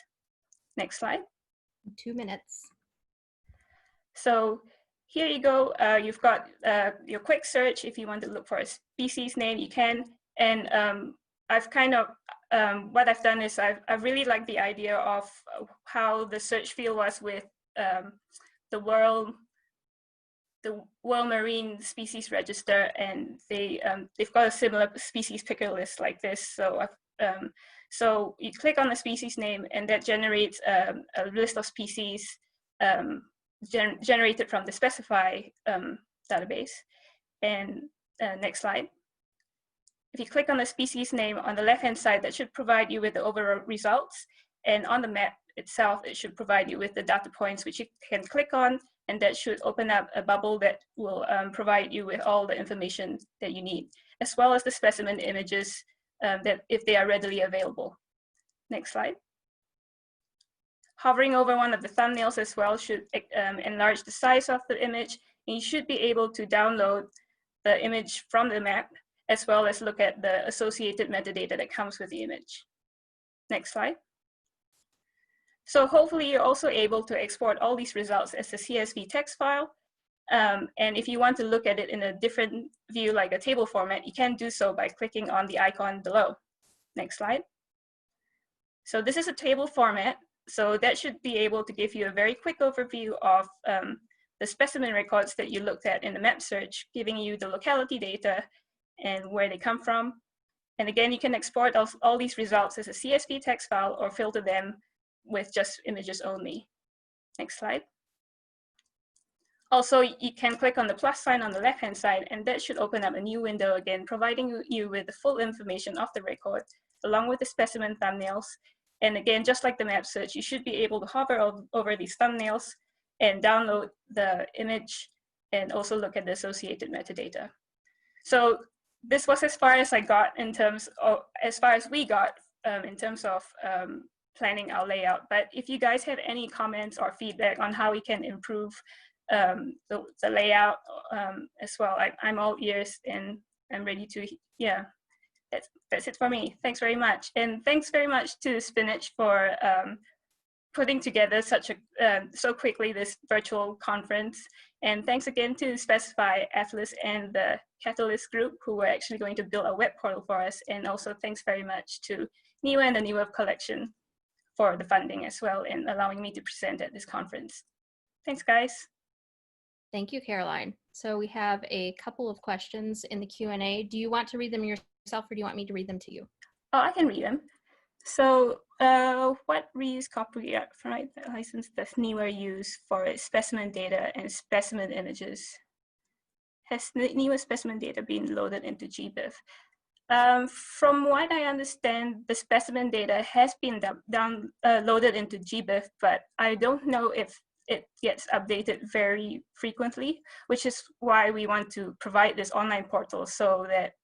Next slide. 2 minutes. So here you go. You've got your quick search. If you want to look for a species name, you can. And I've kind of, what I've done is I really like the idea of how the search field was with the World Marine Species Register, and they've got a similar species picker list like this. So so you click on the species name, and that generates a list of species generated from the Specify database. And next slide. If you click on the species name on the left-hand side, that should provide you with the overall results. And on the map itself, it should provide you with the data points, which you can click on, and that should open up a bubble that will provide you with all the information that you need, as well as the specimen images that if they are readily available. Next slide. Hovering over one of the thumbnails as well should enlarge the size of the image, and you should be able to download the image from the map, as well as look at the associated metadata that comes with the image. Next slide. So hopefully you're also able to export all these results as a CSV text file. And if you want to look at it in a different view, like a table format, you can do so by clicking on the icon below. Next slide. So this is a table format. So that should be able to give you a very quick overview of the specimen records that you looked at in the map search, giving you the locality data and where they come from. And again, you can export all these results as a CSV text file or filter them with just images only. Next slide. Also, you can click on the plus sign on the left-hand side, and that should open up a new window again, providing you with the full information of the record, along with the specimen thumbnails. And again, just like the map search, you should be able to hover over these thumbnails and download the image and also look at the associated metadata. So this was as far as I got in terms of, as far as we got in terms of planning our layout. But if you guys have any comments or feedback on how we can improve the layout as well, I'm all ears and I'm ready to, yeah, that's it for me. Thanks very much. And thanks very much to SPNHC for putting together such a so quickly this virtual conference. And thanks again to Specify, Atlas, and the Catalyst group who were actually going to build a web portal for us. And also thanks very much to NEWA and the NEWA collection for the funding as well and allowing me to present at this conference. Thanks, guys. Thank you, Caroline. So we have a couple of questions in the Q&A. Do you want to read them yourself or do you want me to read them to you? Oh, I can read them. So what reuse copyright license does NEWA use for its specimen data and specimen images? Has NEWA specimen data been loaded into GBIF? From what I understand, the specimen data has been loaded into GBIF, but I don't know if it gets updated very frequently, which is why we want to provide this online portal so that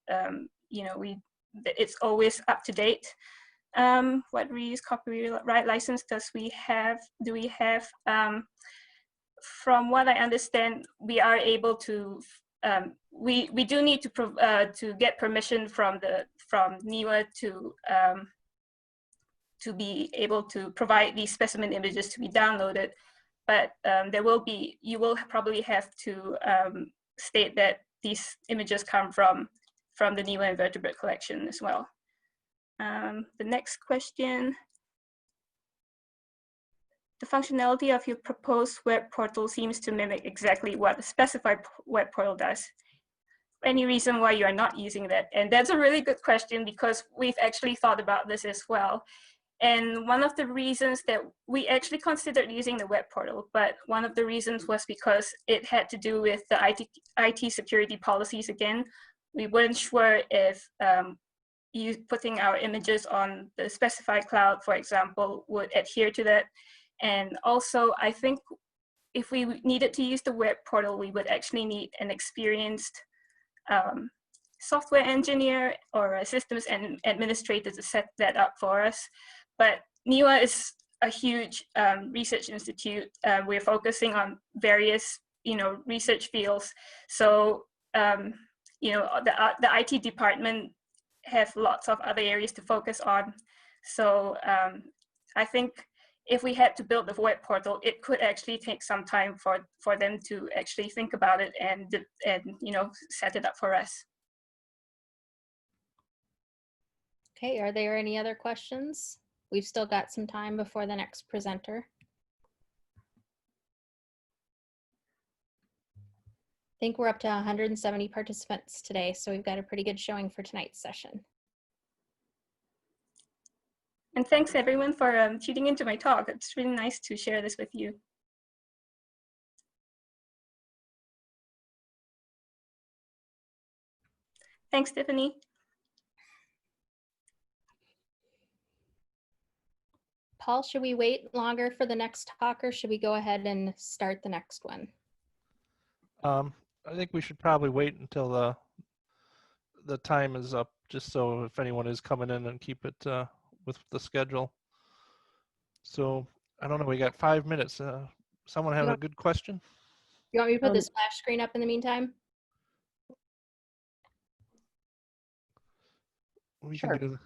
you know, it's always up to date. What reuse copyright license do we have? From what I understand, we are able to. We do need to get permission from NEWA to be able to provide these specimen images to be downloaded. But you will probably have to state that these images come from the NEWA Invertebrate collection as well. The next question. The functionality of your proposed web portal seems to mimic exactly what the specified web portal does. Any reason why you are not using that? And that's a really good question because we've actually thought about this as well. And one of the reasons that we actually considered using the web portal, but one of the reasons was because it had to do with the IT security policies again. We weren't sure if putting our images on the specified cloud, for example, would adhere to that. And also, I think if we needed to use the web portal, we would actually need an experienced software engineer or a systems administrator to set that up for us. But NEWA is a huge research institute. We're focusing on various, research fields. So, the IT department have lots of other areas to focus on. So I think if we had to build the web portal, it could actually take some time for them to actually think about it and set it up for us. Okay, are there any other questions? We've still got some time before the next presenter. I think we're up to 170 participants today, so we've got a pretty good showing for tonight's session. And thanks everyone for tuning into my talk. It's really nice to share this with you. Thanks, Tiffany. Paul, should we wait longer for the next talk or should we go ahead and start the next one? I think we should probably wait until the time is up, just so if anyone is coming in and keep it with the schedule. So I don't know, we got 5 minutes. Someone have a good question? You want me to put the splash screen up in the meantime? We Sure. can do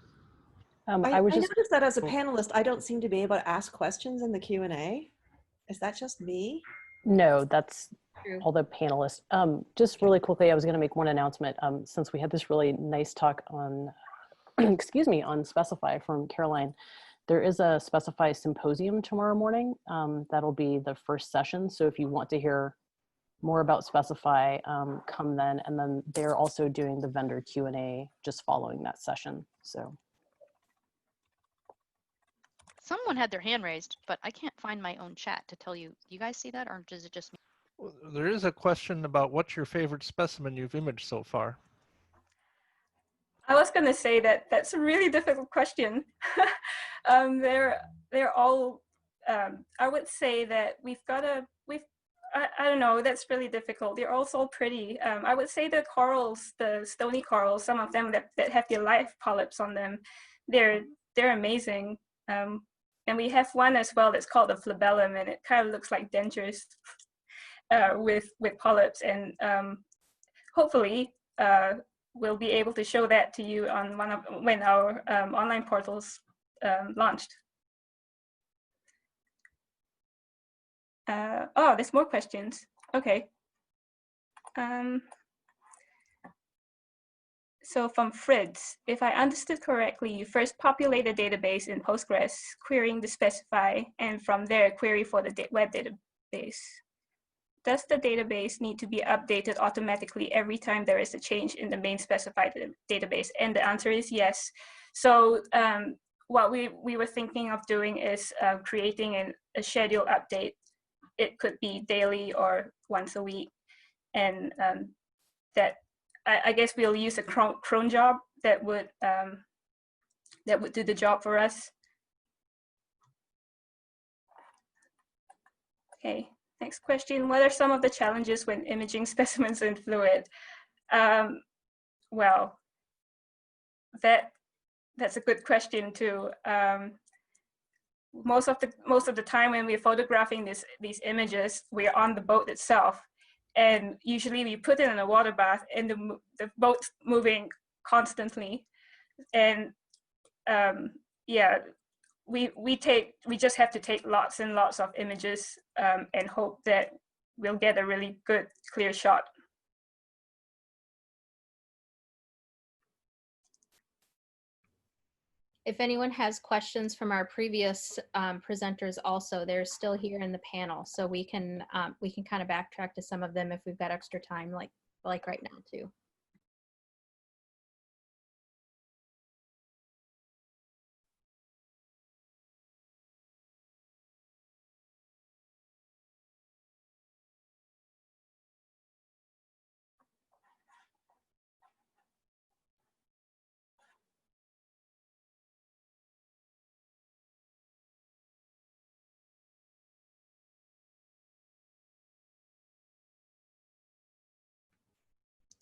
I noticed that as a panelist, I don't seem to be able to ask questions in the Q&A. Is that just me? No, that's True. all the panelists. Just really quickly, I was going to make one announcement. Since we had this really nice talk on, excuse me, on Specify from Caroline, there is a Specify Symposium tomorrow morning. That'll be the first session. So if you want to hear more about Specify, come then. And then they're also doing the vendor Q&A just following that session. So. Someone had their hand raised, but I can't find my own chat to tell you. Do you guys see that, or does it just me? There is a question about what's your favorite specimen you've imaged so far? I was going to say that that's a really difficult question. They're all. I would say that I don't know. That's really difficult. They're all so pretty. I would say the corals, the stony corals, some of them that have the live polyps on them, they're amazing. And we have one as well that's called the flabellum, and it kind of looks like dentures with polyps. And hopefully we'll be able to show that to you on when our online portal's launched. Oh, there's more questions. Okay. So from Fritz, if I understood correctly, you first populate a database in Postgres, querying the specify, and from there query for the web database. Does the database need to be updated automatically every time there is a change in the main specified database? And the answer is yes. So what we were thinking of doing is creating a schedule update. It could be daily or once a week. And that I guess we'll use a cron job that would do the job for us. Okay, next question. What are some of the challenges when imaging specimens in fluid? Well, that's a good question too. Most of the time when we're photographing these images, we're on the boat itself. And usually we put it in a water bath and the boat's moving constantly. And yeah, we just have to take lots and lots of images and hope that we'll get a really good, clear shot. If anyone has questions from our previous presenters also, they're still here in the panel, so we can kind of backtrack to some of them if we've got extra time, like right now too.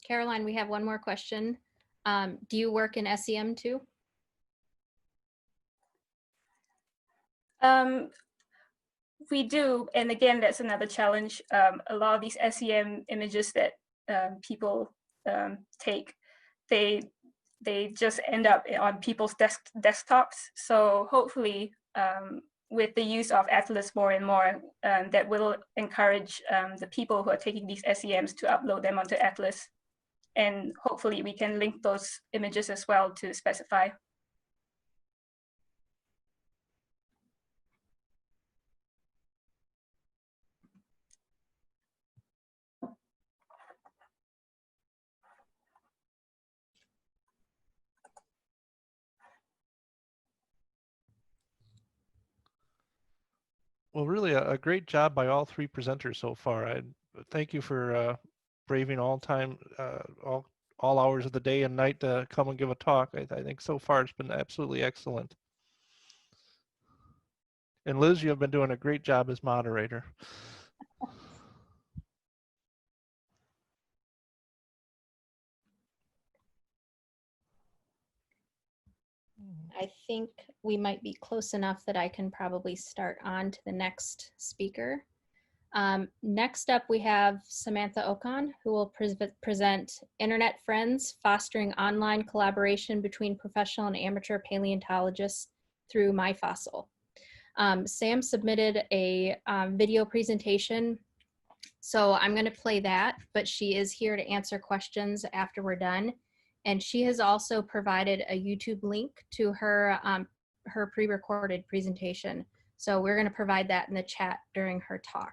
Caroline, we have one more question. Do you work in SEM too? We do, and again, that's another challenge. A lot of these SEM images that people take, they just end up on people's desktops. So hopefully, with the use of Atlas more and more, that will encourage the people who are taking these SEMs to upload them onto Atlas. And hopefully we can link those images as well to specify. Well, really a great job by all three presenters so far. I thank you for braving all hours of the day and night to come and give a talk. I think so far it's been absolutely excellent. And Liz, you have been doing a great job as moderator. I think we might be close enough that I can probably start on to the next speaker. Next up, we have Samantha Ocon, who will present Internet Friends, Fostering Online Collaboration Between Professional and Amateur Paleontologists Through myFOSSIL. Sam submitted a video presentation, so I'm going to play that, but she is here to answer questions after we're done. And she has also provided a YouTube link to her, her pre-recorded presentation. So we're going to provide that in the chat during her talk.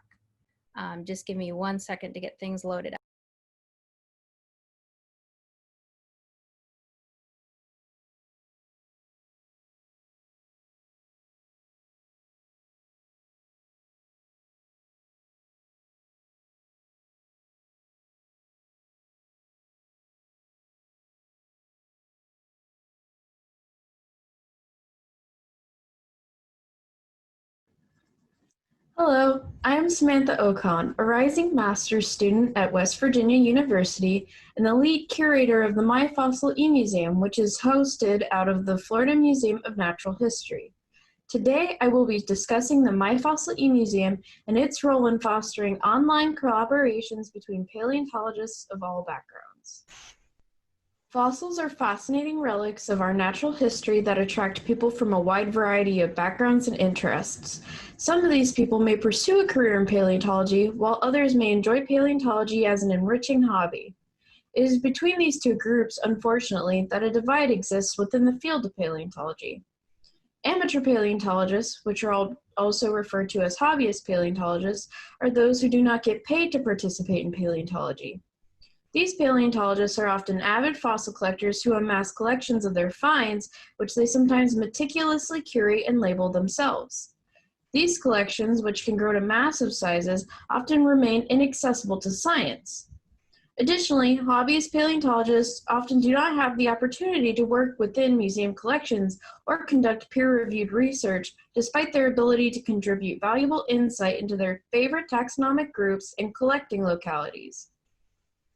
Just give me 1 second to get things loaded up. Hello, I am Samantha Ocon, a rising master's student at West Virginia University and the lead curator of the myFOSSIL e-Museum, which is hosted out of the Florida Museum of Natural History. Today, I will be discussing the myFOSSIL eMuseum and its role in fostering online collaborations between paleontologists of all backgrounds. Fossils are fascinating relics of our natural history that attract people from a wide variety of backgrounds and interests. Some of these people may pursue a career in paleontology, while others may enjoy paleontology as an enriching hobby. It is between these two groups, unfortunately, that a divide exists within the field of paleontology. Amateur paleontologists, which are also referred to as hobbyist paleontologists, are those who do not get paid to participate in paleontology. These paleontologists are often avid fossil collectors who amass collections of their finds, which they sometimes meticulously curate and label themselves. These collections, which can grow to massive sizes, often remain inaccessible to science. Additionally, hobbyist paleontologists often do not have the opportunity to work within museum collections or conduct peer-reviewed research, despite their ability to contribute valuable insight into their favorite taxonomic groups and collecting localities.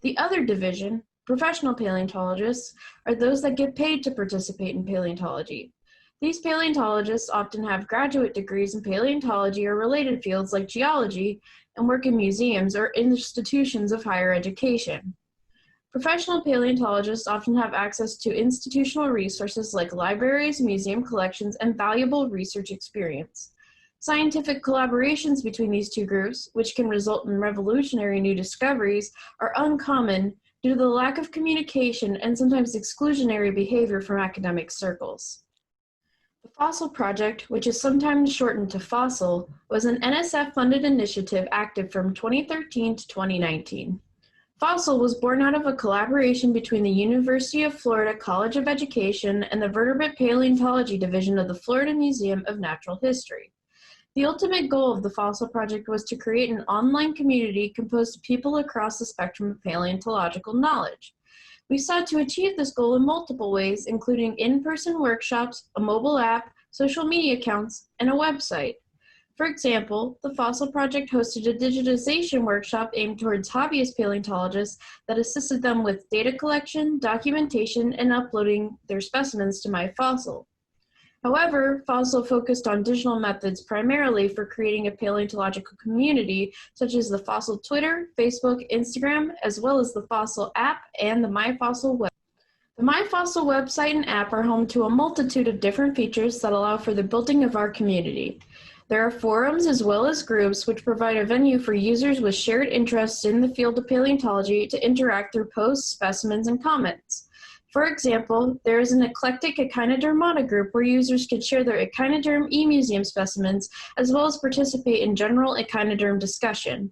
The other division, professional paleontologists, are those that get paid to participate in paleontology. These paleontologists often have graduate degrees in paleontology or related fields like geology and work in museums or institutions of higher education. Professional paleontologists often have access to institutional resources like libraries, museum collections, and valuable research experience. Scientific collaborations between these two groups, which can result in revolutionary new discoveries, are uncommon due to the lack of communication and sometimes exclusionary behavior from academic circles. The FOSSIL project, which is sometimes shortened to FOSSIL, was an NSF-funded initiative active from 2013 to 2019. FOSSIL was born out of a collaboration between the University of Florida College of Education and the Vertebrate Paleontology Division of the Florida Museum of Natural History. The ultimate goal of the FOSSIL project was to create an online community composed of people across the spectrum of paleontological knowledge. We sought to achieve this goal in multiple ways, including in-person workshops, a mobile app, social media accounts, and a website. For example, the FOSSIL project hosted a digitization workshop aimed towards hobbyist paleontologists that assisted them with data collection, documentation, and uploading their specimens to myFOSSIL. However, FOSSIL focused on digital methods primarily for creating a paleontological community, such as the FOSSIL Twitter, Facebook, Instagram, as well as the FOSSIL app and the myFOSSIL web. The myFOSSIL website and app are home to a multitude of different features that allow for the building of our community. There are forums as well as groups which provide a venue for users with shared interests in the field of paleontology to interact through posts, specimens, and comments. For example, there is an eclectic Echinodermata group where users can share their echinoderm eMuseum specimens as well as participate in general echinoderm discussion.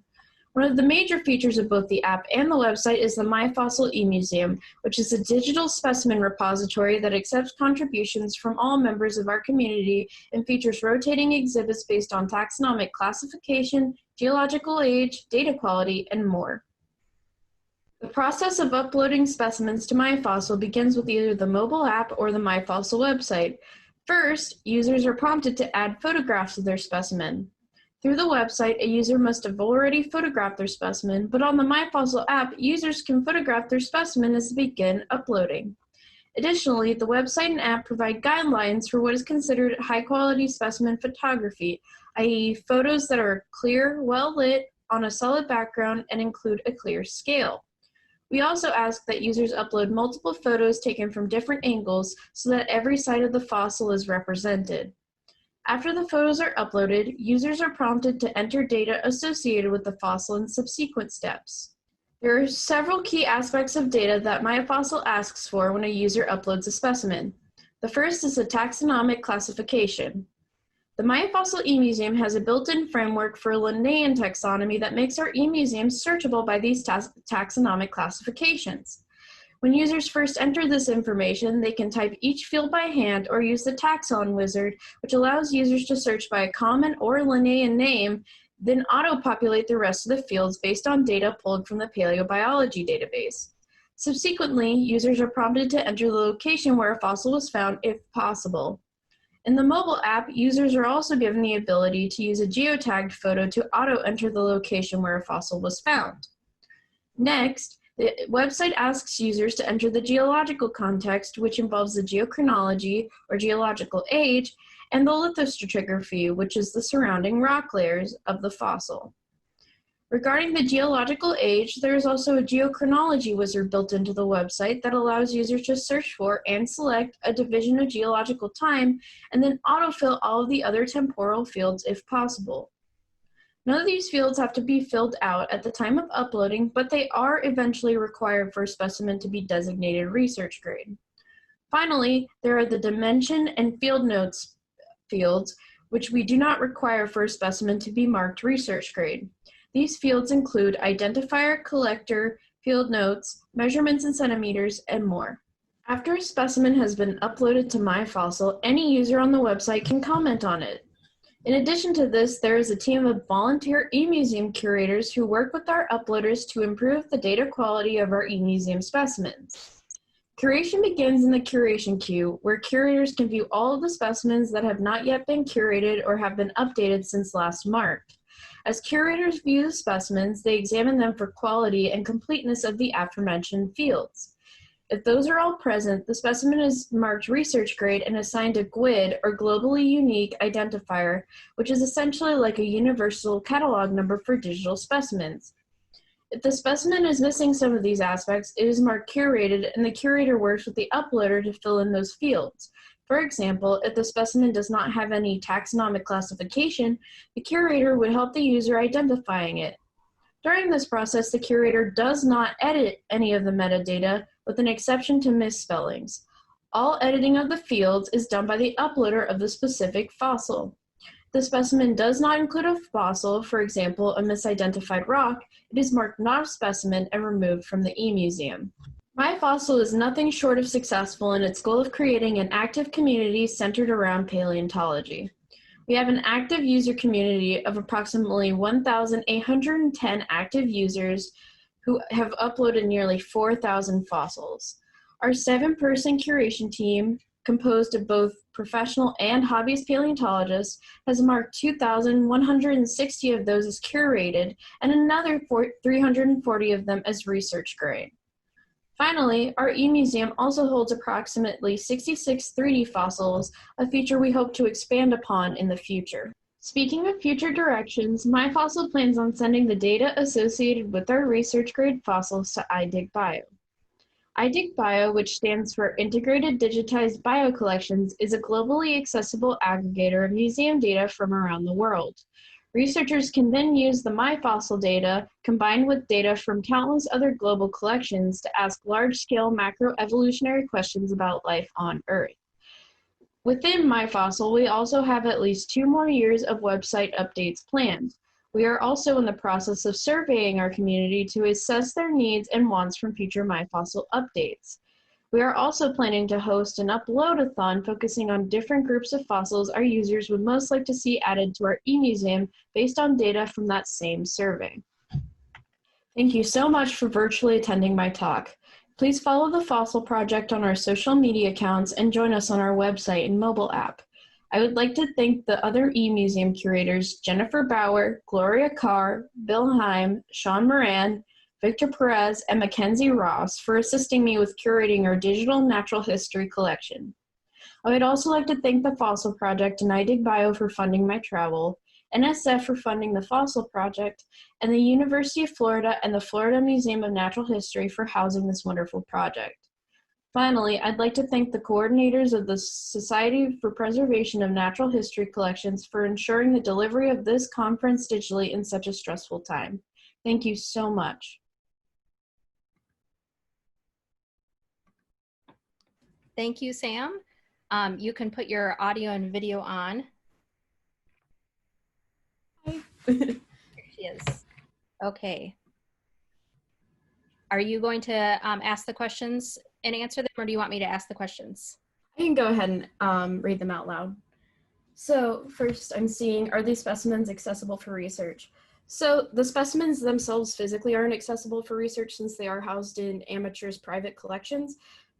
One of the major features of both the app and the website is the myFOSSIL eMuseum, which is a digital specimen repository that accepts contributions from all members of our community and features rotating exhibits based on taxonomic classification, geological age, data quality, and more. The process of uploading specimens to myFOSSIL begins with either the mobile app or the myFOSSIL website. First, users are prompted to add photographs of their specimen. Through the website, a user must have already photographed their specimen, but on the myFOSSIL app, users can photograph their specimen as they begin uploading. Additionally, the website and app provide guidelines for what is considered high-quality specimen photography, i.e. photos that are clear, well-lit, on a solid background, and include a clear scale. We also ask that users upload multiple photos taken from different angles so that every side of the fossil is represented. After the photos are uploaded, users are prompted to enter data associated with the fossil in subsequent steps. There are several key aspects of data that myFOSSIL asks for when a user uploads a specimen. The first is a taxonomic classification. The myFOSSIL eMuseum has a built-in framework for Linnaean taxonomy that makes our eMuseums searchable by these taxonomic classifications. When users first enter this information, they can type each field by hand or use the taxon wizard, which allows users to search by a common or Linnaean name, then auto-populate the rest of the fields based on data pulled from the paleobiology database. Subsequently, users are prompted to enter the location where a fossil was found if possible. In the mobile app, users are also given the ability to use a geotagged photo to auto-enter the location where a fossil was found. Next, The website asks users to enter the geological context, which involves the geochronology, or geological age, and the lithostratigraphy, which is the surrounding rock layers of the fossil. Regarding the geological age, there is also a geochronology wizard built into the website that allows users to search for and select a division of geological time, and then autofill all of the other temporal fields if possible. None of these fields have to be filled out at the time of uploading, but they are eventually required for a specimen to be designated research grade. Finally, there are the dimension and field notes fields, which we do not require for a specimen to be marked research grade. These fields include identifier, collector, field notes, measurements in centimeters, and more. After a specimen has been uploaded to myFOSSIL, any user on the website can comment on it. In addition to this, there is a team of volunteer eMuseum curators who work with our uploaders to improve the data quality of our eMuseum specimens. Curation begins in the curation queue, where curators can view all of the specimens that have not yet been curated or have been updated since last marked. As curators view the specimens, they examine them for quality and completeness of the aforementioned fields. If those are all present, the specimen is marked research grade and assigned a GUID, or Globally Unique Identifier, which is essentially like a universal catalog number for digital specimens. If the specimen is missing some of these aspects, it is marked curated, and the curator works with the uploader to fill in those fields. For example, if the specimen does not have any taxonomic classification, the curator would help the user identifying it. During this process, the curator does not edit any of the metadata, with an exception to misspellings. All editing of the fields is done by the uploader of the specific fossil. If the specimen does not include a fossil, for example, a misidentified rock, it is marked not a specimen and removed from the eMuseum. myFOSSIL is nothing short of successful in its goal of creating an active community centered around paleontology. We have an active user community of approximately 1,810 active users who have uploaded nearly 4,000 fossils. Our 7-person curation team, composed of both professional and hobbyist paleontologists, has marked 2,160 of those as curated and another 340 of them as research grade. Finally, our eMuseum also holds approximately 66 3D fossils, a feature we hope to expand upon in the future. Speaking of future directions, myFOSSIL plans on sending the data associated with our research grade fossils to iDigBio. iDigBio, which stands for Integrated Digitized Biocollections, is a globally accessible aggregator of museum data from around the world. Researchers can then use the myFOSSIL data combined with data from countless other global collections to ask large-scale macroevolutionary questions about life on Earth. Within myFOSSIL, we also have at least 2 more years of website updates planned. We are also in the process of surveying our community to assess their needs and wants from future myFOSSIL updates. We are also planning to host an upload-a-thon focusing on different groups of fossils our users would most like to see added to our eMuseum based on data from that same survey. Thank you so much for virtually attending my talk. Please follow the Fossil Project on our social media accounts and join us on our website and mobile app. I would like to thank the other eMuseum curators, Jennifer Bauer, Gloria Carr, Bill Heim, Sean Moran, Victor Perez, and Mackenzie Ross for assisting me with curating our digital natural history collection. I would also like to thank the Fossil Project and iDigBio for funding my travel, NSF for funding the Fossil Project, and the University of Florida and the Florida Museum of Natural History for housing this wonderful project. Finally, I'd like to thank the coordinators of the Society for Preservation of Natural History Collections for ensuring the delivery of this conference digitally in such a stressful time. Thank you so much. Thank you, Sam. You can put your audio and video on. Here she is. Okay. Are you going to ask the questions and answer them, or do you want me to ask the questions? I can go ahead and read them out loud. So first I'm seeing, are these specimens accessible for research? So the specimens themselves physically aren't accessible for research since they are housed in amateurs' private collections.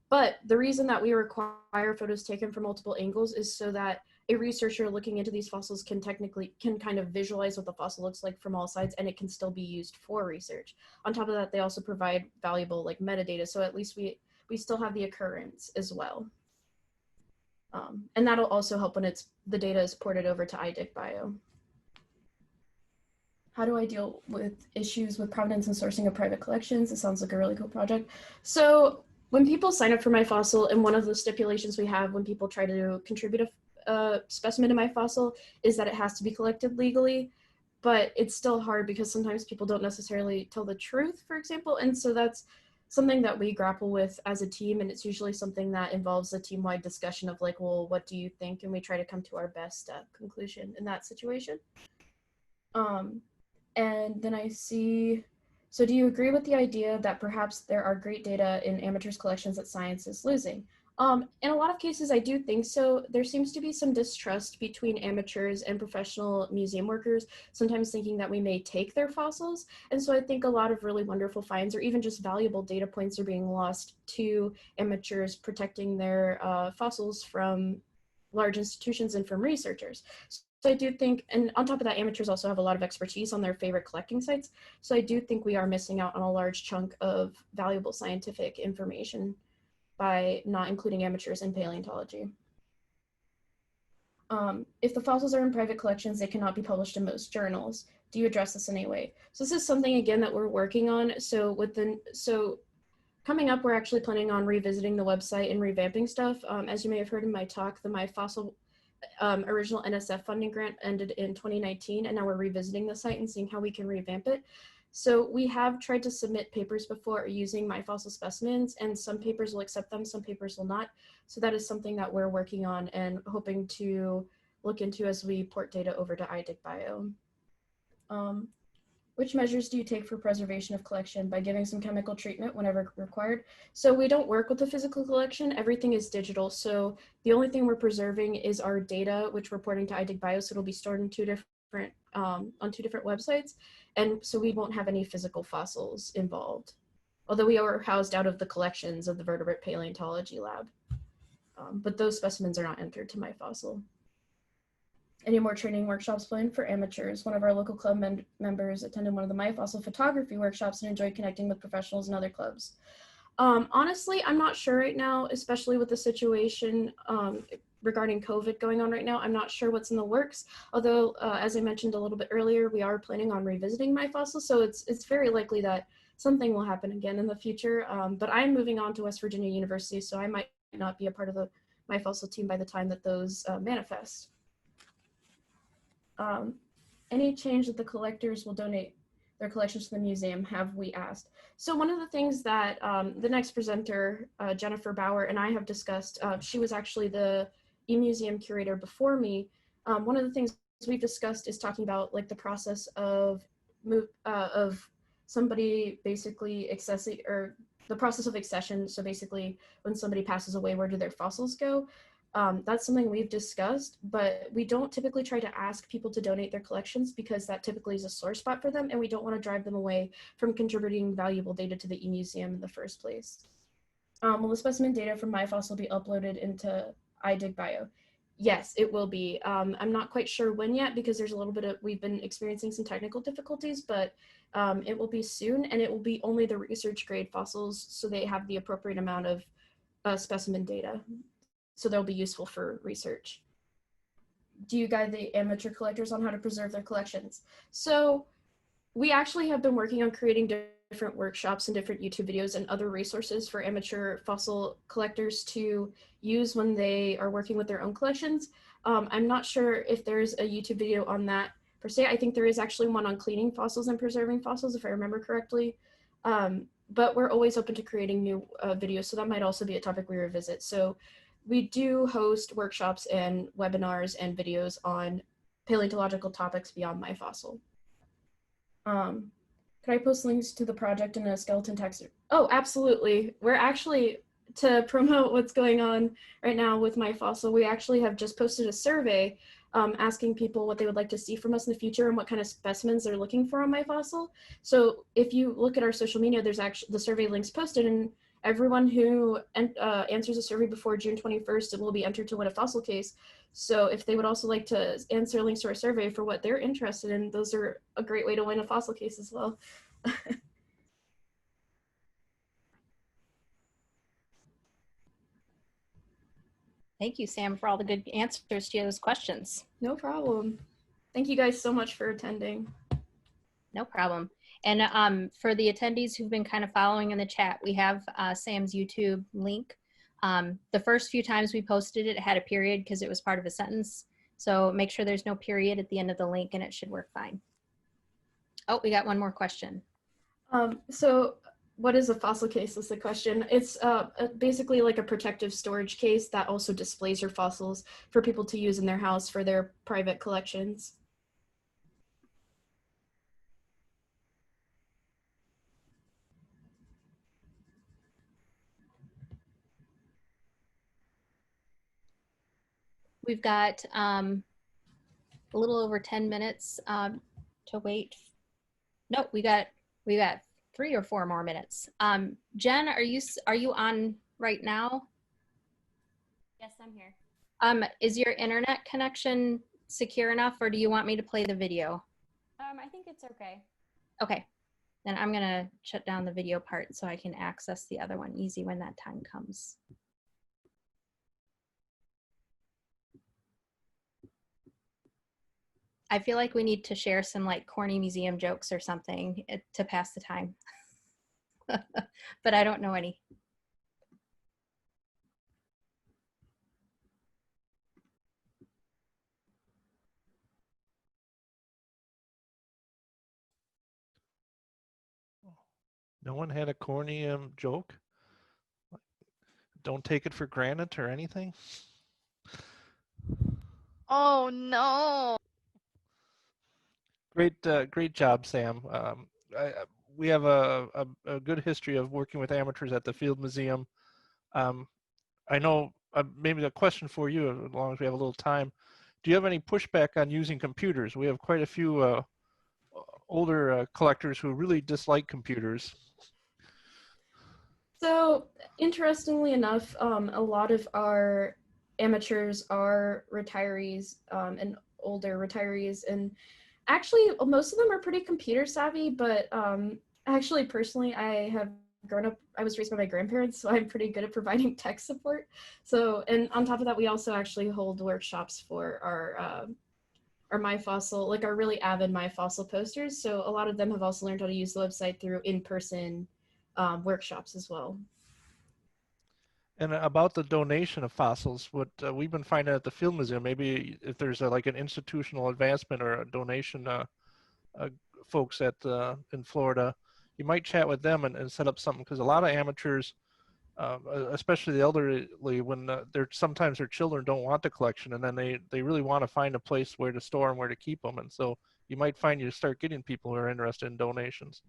But the reason that we require photos taken from multiple angles is so that a researcher looking into these fossils can kind of visualize what the fossil looks like from all sides, and it can still be used for research. On top of that, they also provide valuable like metadata, so at least we still have the occurrence as well. And that'll also help when the data is ported over to iDigBio. How do I deal with issues with provenance and sourcing of private collections? It sounds like a really cool project. So when people sign up for myFOSSIL, and one of the stipulations we have when people try to contribute a specimen to myFOSSIL is that it has to be collected legally, but it's still hard because sometimes people don't necessarily tell the truth, for example, and so that's something that we grapple with as a team, and it's usually something that involves a team-wide discussion of like, well, what do you think? And we try to come to our best conclusion in that situation. And then I see, so do you agree with the idea that perhaps there are great data in amateurs' collections that science is losing? In a lot of cases, I do think so. There seems to be some distrust between amateurs and professional museum workers, sometimes thinking that we may take their fossils. And so I think a lot of really wonderful finds or even just valuable data points are being lost to amateurs protecting their fossils from large institutions and from researchers. So I do think, and on top of that, amateurs also have a lot of expertise on their favorite collecting sites. So I do think we are missing out on a large chunk of valuable scientific information by not including amateurs in paleontology. If the fossils are in private collections, they cannot be published in most journals. Do you address this in any way? So this is something, again, that we're working on. So coming up, we're actually planning on revisiting the website and revamping stuff. As you may have heard in my talk, the myFOSSIL original NSF funding grant ended in 2019, and now we're revisiting the site and seeing how we can revamp it. So we have tried to submit papers before using myFOSSIL specimens, and some papers will accept them, some papers will not. So that is something that we're working on and hoping to look into as we port data over to iDigBio. Which measures do you take for preservation of collection? By giving some chemical treatment whenever required. So we don't work with the physical collection, everything is digital. So the only thing we're preserving is our data, which we're porting to iDigBio, so it'll be stored in on two different websites. And so we won't have any physical fossils involved, although we are housed out of the collections of the Vertebrate Paleontology Lab. But those specimens are not entered to myFOSSIL. Any more training workshops planned for amateurs? One of our local club members attended one of the myFOSSIL photography workshops and enjoyed connecting with professionals in other clubs. Honestly, I'm not sure right now, especially with the situation regarding COVID going on right now. I'm not sure what's in the works, although as I mentioned a little bit earlier, we are planning on revisiting myFOSSIL, so it's very likely that something will happen again in the future. But I'm moving on to West Virginia University, so I might not be a part of the myFOSSIL team by the time that those manifest. Any change that the collectors will donate their collections to the museum, have we asked? So one of the things that the next presenter, Jennifer Bauer, and I have discussed, she was actually the e-museum curator before me. One of the things we've discussed is talking about like the process of somebody basically accessing, or the process of accession. So basically when somebody passes away, where do their fossils go? That's something we've discussed, but we don't typically try to ask people to donate their collections because that typically is a sore spot for them, and we don't want to drive them away from contributing valuable data to the e-museum in the first place. Will the specimen data from myFOSSIL be uploaded into iDigBio? Yes, it will be. I'm not quite sure when yet because there's a little bit of, we've been experiencing some technical difficulties, but it will be soon, and it will be only the research grade fossils, so they have the appropriate amount of specimen data. So they'll be useful for research. Do you guide the amateur collectors on how to preserve their collections? So we actually have been working on creating different workshops and different YouTube videos and other resources for amateur fossil collectors to use when they are working with their own collections. I'm not sure if there's a YouTube video on that per se. I think there is actually one on cleaning fossils and preserving fossils, if I remember correctly. But we're always open to creating new videos, so that might also be a topic we revisit. So we do host workshops and webinars and videos on paleontological topics beyond myFOSSIL. Could I post links to the project in a skeleton text? Oh, absolutely. We're actually, to promote what's going on right now with myFOSSIL, we actually have just posted a survey asking people what they would like to see from us in the future and what kind of specimens they're looking for on myFOSSIL. So if you look at our social media, there's actually the survey links posted, and everyone who answers a survey before June 21st will be entered to win a fossil case. So if they would also like to answer links to our survey for what they're interested in, those are a great way to win a fossil case as well. Thank you, Sam, for all the good answers to those questions. No problem. Thank you guys so much for attending. No problem. And for the attendees who've been kind of following in the chat, we have Sam's YouTube link. The first few times we posted it, it had a period because it was part of a sentence. So make sure there's no period at the end of the link and it should work fine. Oh, we got one more question. So what is a fossil case is the question. It's basically like a protective storage case that also displays your fossils for people to use in their house for their private collections. We've got a little over 10 minutes to wait. Nope, we got 3 or 4 more minutes. Jen, are you on right now? Yes, I'm here. Is your internet connection secure enough, or do you want me to play the video? I think it's okay. Okay, then I'm gonna shut down the video part so I can access the other one easy when that time comes. I feel like we need to share some like corny museum jokes or something to pass the time, but I don't know any. No one had a corny joke? Don't take it for granted or anything? Oh no. Great job, Sam. We have a good history of working with amateurs at the Field Museum. I know maybe a question for you, as long as we have a little time. Do you have any pushback on using computers? We have quite a few older collectors who really dislike computers. So interestingly enough, a lot of our amateurs are retirees and older retirees, and actually most of them are pretty computer savvy, but actually personally I have grown up, I was raised by my grandparents, so I'm pretty good at providing tech support. So, and on top of that, we also actually hold workshops for our myFOSSIL, like our really avid myFOSSIL posters. So a lot of them have also learned how to use the website through in-person workshops as well. And about the donation of fossils, what we've been finding at the Field Museum, maybe if there's like an institutional advancement or a donation, folks at in Florida, you might chat with them and set up something, because a lot of amateurs, especially the elderly, when sometimes their children don't want the collection, and then they really want to find a place where to store and where to keep them, and so you might find you start getting people who are interested in donations.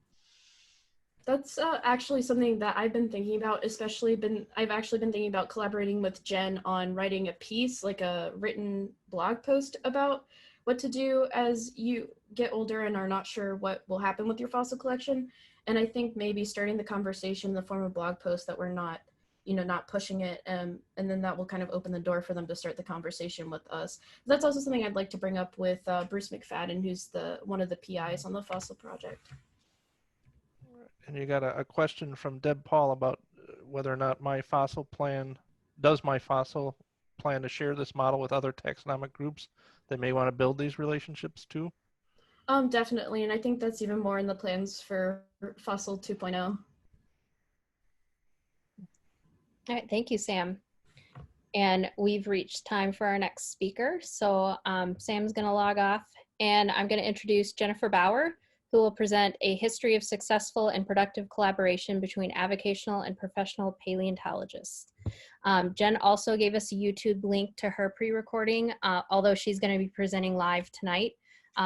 That's actually something that I've been thinking about, I've actually been thinking about collaborating with Jen on writing a piece, like a written blog post about what to do as you get older and are not sure what will happen with your fossil collection. And I think maybe starting the conversation in the form of blog post that we're not, not pushing it, and then that will kind of open the door for them to start the conversation with us. That's also something I'd like to bring up with Bruce McFadden, who's one of the PIs on the fossil project. And you got a question from Deb Paul about whether or not myFOSSIL plan to share this model with other taxonomic groups that may want to build these relationships too? Definitely, and I think that's even more in the plans for Fossil 2.0. All right, thank you, Sam. And we've reached time for our next speaker. So Sam's gonna log off, and I'm gonna introduce Jennifer Bauer, who will present a history of successful and productive collaboration between avocational and professional paleontologists. Jen also gave us a YouTube link to her pre-recording, although she's gonna be presenting live tonight.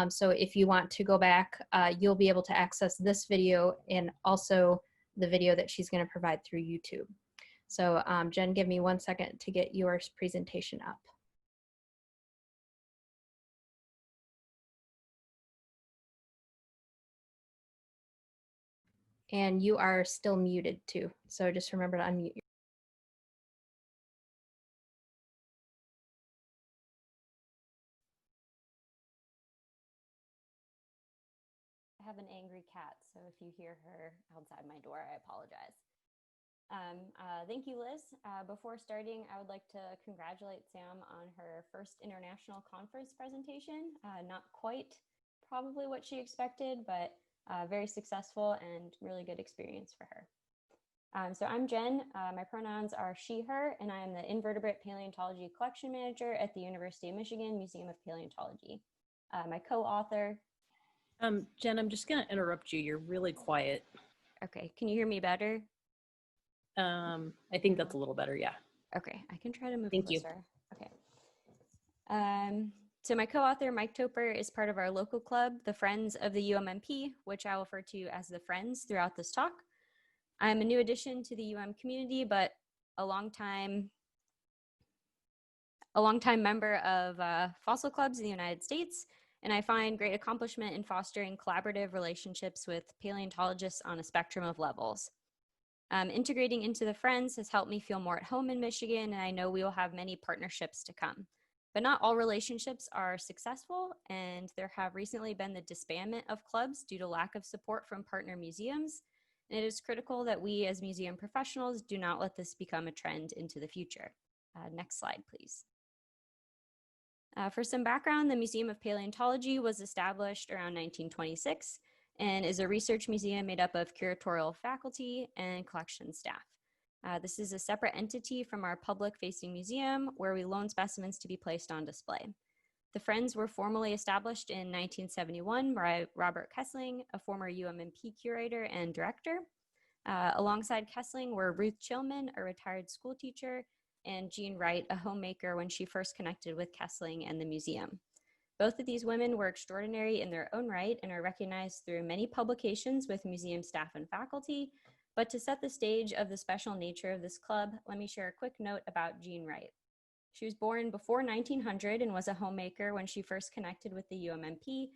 So if you want to go back, you'll be able to access this video and also the video that she's gonna provide through YouTube. So Jen, give me 1 second to get your presentation up. And you are still muted too. So just remember to unmute. I have an angry cat, so if you hear her outside my door, I apologize. Thank you, Liz. Before starting, I would like to congratulate Sam on her first international conference presentation. Not quite probably what she expected, but very successful and really good experience for her. So I'm Jen. My pronouns are she, her, and I am the Invertebrate Paleontology Collection Manager at the University of Michigan Museum of Paleontology. My co-author. Jen, I'm just going to interrupt you. You're really quiet. Okay, can you hear me better? I think that's a little better, yeah. Okay, I can try to move Thank closer. Okay. So my co-author, Mike Toper, is part of our local club, the Friends of the UMMP, which I will refer to as the Friends throughout this talk. I'm a new addition to the UM community, but a longtime member of fossil clubs in the United States, and I find great accomplishment in fostering collaborative relationships with paleontologists on a spectrum of levels. Integrating into the Friends has helped me feel more at home in Michigan, and I know we will have many partnerships to come. But not all relationships are successful, and there have recently been the disbandment of clubs due to lack of support from partner museums. And it is critical that we as museum professionals do not let this become a trend into the future. Next slide, please. For some background, the Museum of Paleontology was established around 1926 and is a research museum made up of curatorial faculty and collection staff. This is a separate entity from our public-facing museum where we loan specimens to be placed on display. The Friends were formally established in 1971 by Robert Kessling, a former UMMP curator and director. Alongside Kessling were Ruth Chilman, a retired school teacher, and Jean Wright, a homemaker when she first connected with Kessling and the museum. Both of these women were extraordinary in their own right and are recognized through many publications with museum staff and faculty. But to set the stage of the special nature of this club, let me share a quick note about Jean Wright. She was born before 1900 and was a homemaker when she first connected with the UMMP,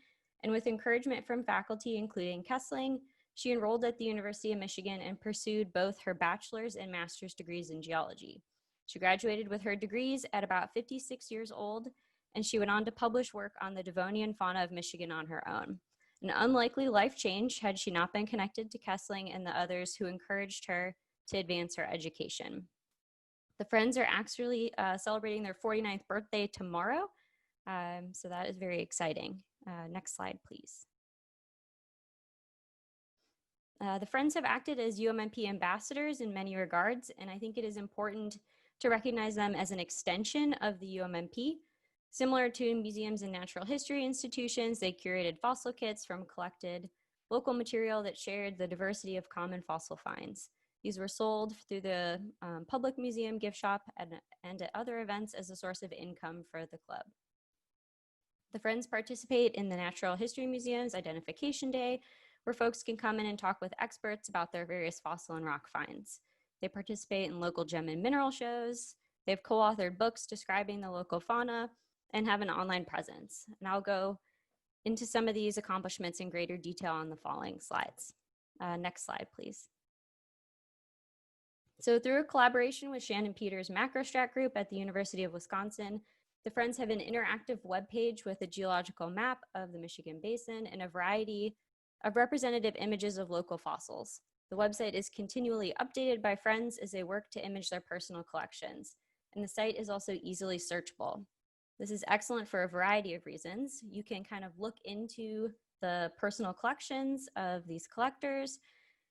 and with encouragement from faculty, including Kessling, she enrolled at the University of Michigan and pursued both her bachelor's and master's degrees in geology. She graduated with her degrees at about 56 years old, and she went on to publish work on the Devonian fauna of Michigan on her own. An unlikely life change had she not been connected to Kessling and the others who encouraged her to advance her education. The Friends are actually celebrating their 49th birthday tomorrow, so that is very exciting. Next slide, please. The Friends have acted as UMMP ambassadors in many regards, and I think it is important to recognize them as an extension of the UMMP. Similar to museums and natural history institutions, they curated fossil kits from collected local material that shared the diversity of common fossil finds. These were sold through the public museum gift shop and at other events as a source of income for the club. The Friends participate in the Natural History Museum's Identification Day, where folks can come in and talk with experts about their various fossil and rock finds. They participate in local gem and mineral shows. They've co-authored books describing the local fauna and have an online presence. And I'll go into some of these accomplishments in greater detail on the following slides. Next slide, please. So through a collaboration with Shannon Peters' MacroStrat group at the University of Wisconsin, the Friends have an interactive webpage with a geological map of the Michigan Basin and a variety of representative images of local fossils. The website is continually updated by Friends as they work to image their personal collections, and the site is also easily searchable. This is excellent for a variety of reasons. You can kind of look into the personal collections of these collectors,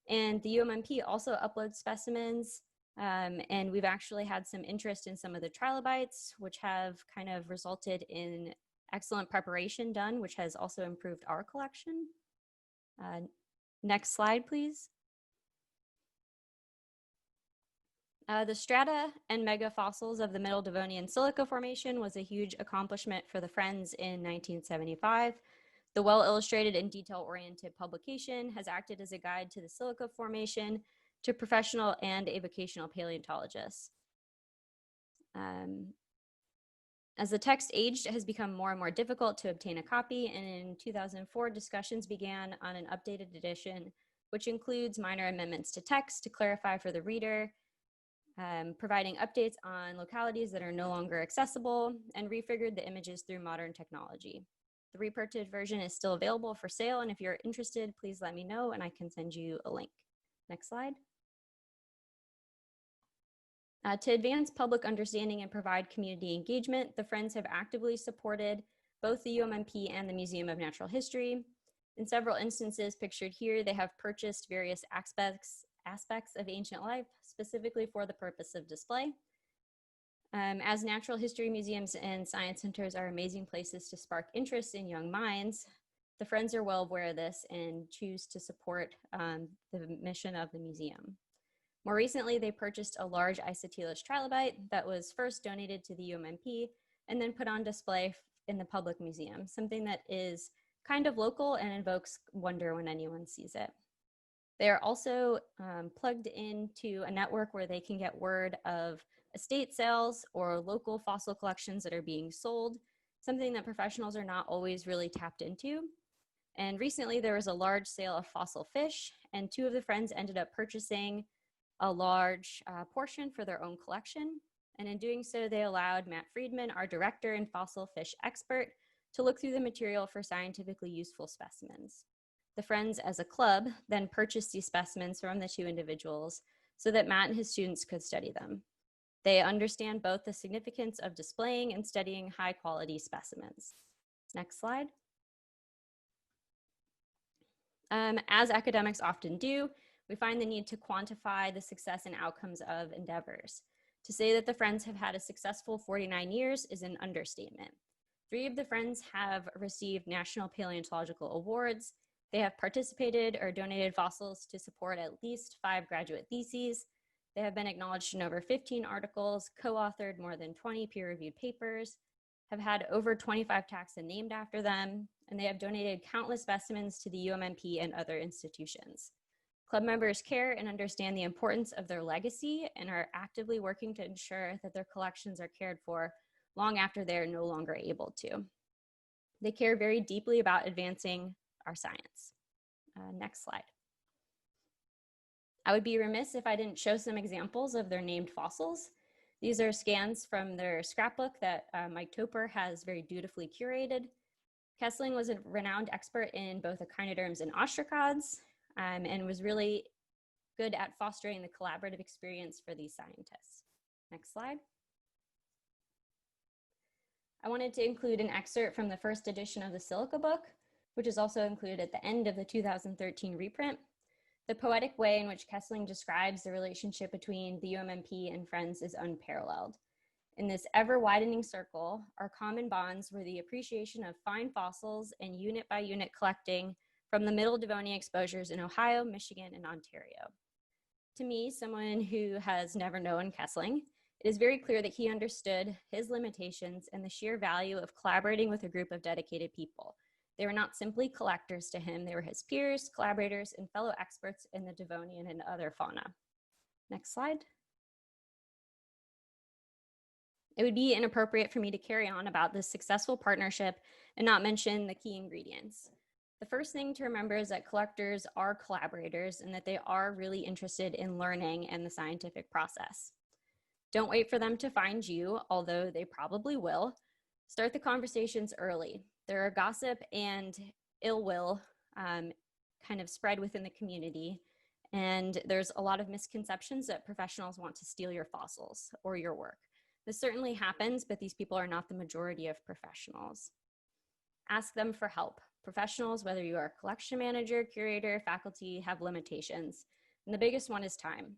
and the UMMP also uploads specimens, and we've actually had some interest in some of the trilobites, which have kind of resulted in excellent preparation done, which has also improved our collection. Next slide, please. The strata and megafossils of the Middle Devonian Silica Formation was a huge accomplishment for the Friends in 1975. The well-illustrated and detail-oriented publication has acted as a guide to the Silica Formation to professional and avocational paleontologists. As the text aged, it has become more and more difficult to obtain a copy, and in 2004, discussions began on an updated edition which includes minor amendments to text to clarify for the reader, providing updates on localities that are no longer accessible, and refigured the images through modern technology. The reprinted version is still available for sale, and if you're interested, please let me know and I can send you a link. Next slide. To advance public understanding and provide community engagement, the Friends have actively supported both the UMMP and the Museum of Natural History. In several instances pictured here, they have purchased various aspects of ancient life, specifically for the purpose of display. As natural history museums and science centers are amazing places to spark interest in young minds, the Friends are well aware of this and choose to support the mission of the museum. More recently, they purchased a large isotylus trilobite that was first donated to the UMMP and then put on display in the public museum, something that is kind of local and invokes wonder when anyone sees it. They are also plugged into a network where they can get word of estate sales or local fossil collections that are being sold, something that professionals are not always really tapped into. And recently there was a large sale of fossil fish, and two of the Friends ended up purchasing a large portion for their own collection. And in doing so, they allowed Matt Friedman, our director and fossil fish expert, to look through the material for scientifically useful specimens. The Friends, as a club, then purchased these specimens from the two individuals so that Matt and his students could study them. They understand both the significance of displaying and studying high-quality specimens. Next slide. As academics often do, we find the need to quantify the success and outcomes of endeavors. To say that the Friends have had a successful 49 years is an understatement. 3 of the Friends have received National Paleontological Awards. They have participated or donated fossils to support at least 5 graduate theses. They have been acknowledged in over 15 articles, co-authored more than 20 peer-reviewed papers, have had over 25 taxa named after them, and they have donated countless specimens to the UMMP and other institutions. Club members care and understand the importance of their legacy and are actively working to ensure that their collections are cared for long after they are no longer able to. They care very deeply about advancing our science. Next slide. I would be remiss if I didn't show some examples of their named fossils. These are scans from their scrapbook that Mike Topper has very dutifully curated. Kesling was a renowned expert in both echinoderms and ostracods, and was really good at fostering the collaborative experience for these scientists. Next slide. I wanted to include an excerpt from the first edition of the Silica book, which is also included at the end of the 2013 reprint. The poetic way in which Kesling describes the relationship between the UMMP and Friends is unparalleled. In this ever-widening circle, our common bonds were the appreciation of fine fossils and unit-by-unit collecting from the Middle Devonian exposures in Ohio, Michigan, and Ontario. To me, someone who has never known Kesling, it is very clear that he understood his limitations and the sheer value of collaborating with a group of dedicated people. They were not simply collectors to him, they were his peers, collaborators, and fellow experts in the Devonian and other fauna. Next slide. It would be inappropriate for me to carry on about this successful partnership and not mention the key ingredients. The first thing to remember is that collectors are collaborators and that they are really interested in learning and the scientific process. Don't wait for them to find you, although they probably will. Start the conversations early. There are gossip and ill will kind of spread within the community, and there's a lot of misconceptions that professionals want to steal your fossils or your work. This certainly happens, but these people are not the majority of professionals. Ask them for help. Professionals, whether you are a collection manager, curator, faculty, have limitations, and the biggest one is time.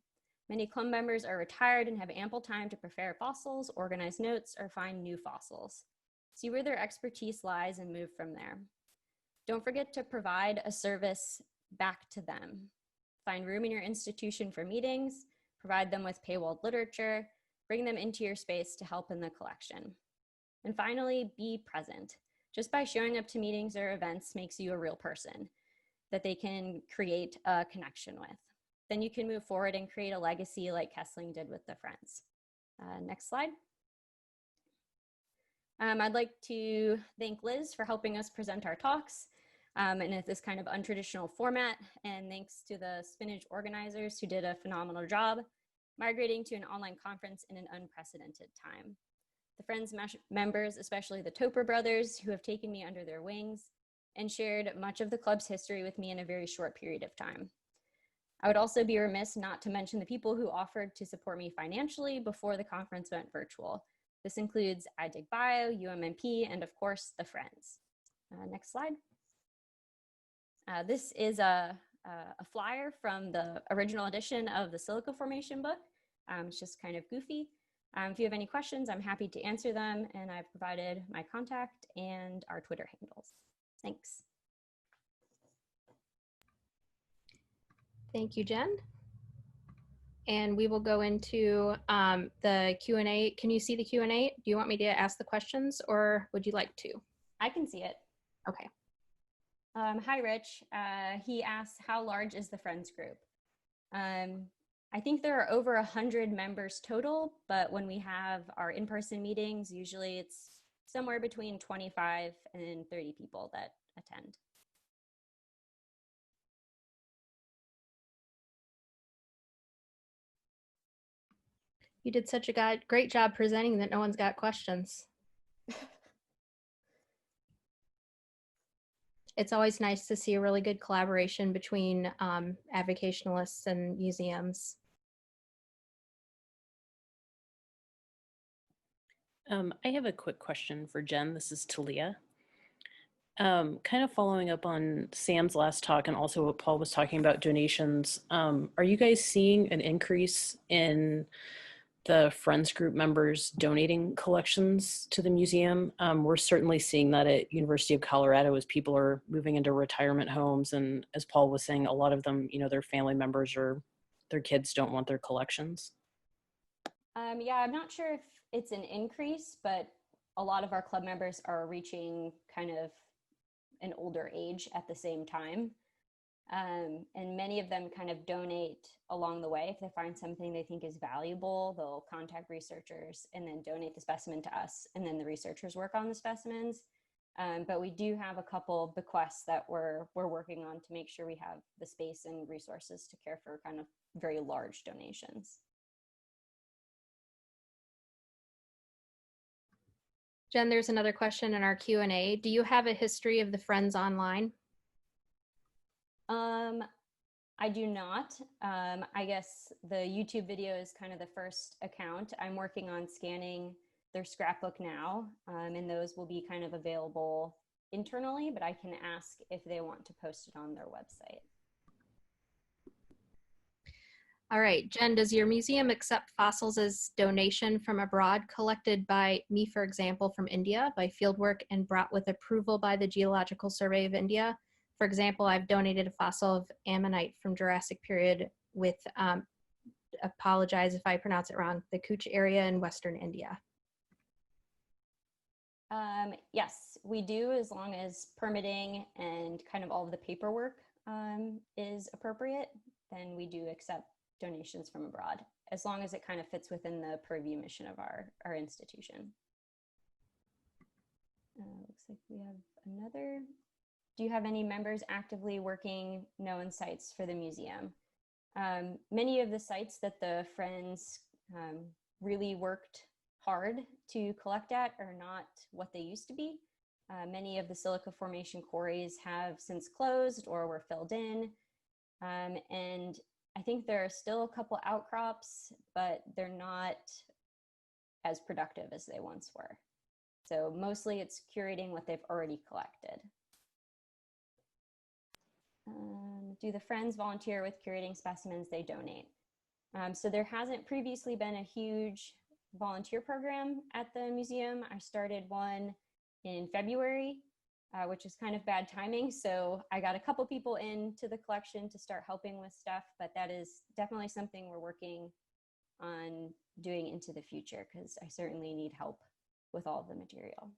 Many club members are retired and have ample time to prepare fossils, organize notes, or find new fossils. See where their expertise lies and move from there. Don't forget to provide a service back to them. Find room in your institution for meetings, provide them with paywalled literature, bring them into your space to help in the collection. And finally, be present. Just by showing up to meetings or events makes you a real person that they can create a connection with. Then you can move forward and create a legacy like Kesling did with the Friends. Next slide. I'd like to thank Liz for helping us present our talks. in this kind of untraditional format. And thanks to the Spinach organizers who did a phenomenal job migrating to an online conference in an unprecedented time. The Friends members, especially the Topper brothers, who have taken me under their wings and shared much of the club's history with me in a very short period of time. I would also be remiss not to mention the people who offered to support me financially before the conference went virtual. This includes iDigBio, UMMP, and of course, the Friends. Next slide. This is a flyer from the original edition of the Silica Formation book. It's just kind of goofy. If you have any questions, I'm happy to answer them, and I've provided my contact and our Twitter handles. Thanks. Thank you, Jen. And we will go into the Q&A. Can you see the Q&A? Do you want me to ask the questions, or would you like to? I can see it. Okay. Hi, Rich. He asks, how large is the Friends group? I think there are over 100 members total, but when we have our in-person meetings, usually it's somewhere between 25 and 30 people that attend. You did such a great job presenting that no one's got questions. It's always nice to see a really good collaboration between avocationalists and museums. I have a quick question for Jen. This is Talia. Kind of following up on Sam's last talk and also what Paul was talking about donations. Are you guys seeing an increase in the Friends group members donating collections to the museum? We're certainly seeing that at University of Colorado as people are moving into retirement homes. And as Paul was saying, a lot of them, you know, their family members or their kids don't want their collections. Yeah, I'm not sure if it's an increase, but a lot of our club members are reaching kind of an older age at the same time. And many of them kind of donate along the way. If they find something they think is valuable, they'll contact researchers and then donate the specimen to us, and then the researchers work on the specimens. But we do have a couple bequests that we're working on to make sure we have the space and resources to care for kind of very large donations. Jen, there's another question in our Q&A. Do you have a history of the Friends online? I do not. I guess the YouTube video is kind of the first account. I'm working on scanning their scrapbook now, and those will be kind of available internally, but I can ask if they want to post it on their website. All right, Jen, does your museum accept fossils as donation from abroad collected by me, for example, from India by fieldwork and brought with approval by the Geological Survey of India? For example, I've donated a fossil of ammonite from Jurassic period with, apologize if I pronounce it wrong, the Cooch area in Western India. Yes, we do, as long as permitting and kind of all of the paperwork is appropriate, then we do accept donations from abroad, as long as it kind of fits within the purview mission of our institution. Looks like we have another. Do you have any members actively working known sites for the museum? Many of the sites that the Friends really worked hard to collect at are not what they used to be. Many of the silica formation quarries have since closed or were filled in. And I think there are still a couple outcrops, but they're not as productive as they once were. So mostly it's curating what they've already collected. Do the Friends volunteer with curating specimens they donate? So there hasn't previously been a huge volunteer program at the museum. I started one in February, which is kind of bad timing. So I got a couple people into the collection to start helping with stuff, but that is definitely something we're working on doing into the future, because I certainly need help with all of the material.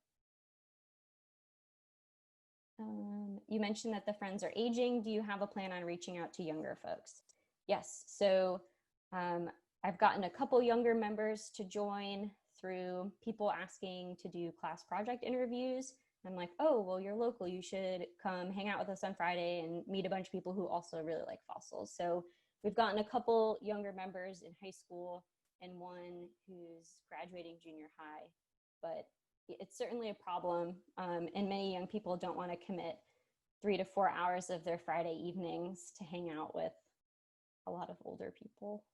You mentioned that the Friends are aging. Do you have a plan on reaching out to younger folks? Yes, so I've gotten a couple younger members to join through people asking to do class project interviews. I'm like, oh, well, you're local. You should come hang out with us on Friday and meet a bunch of people who also really like fossils. So we've gotten a couple younger members in high school and one who's graduating junior high, but it's certainly a problem. And many young people don't want to commit 3 to 4 hours of their Friday evenings to hang out with a lot of older people.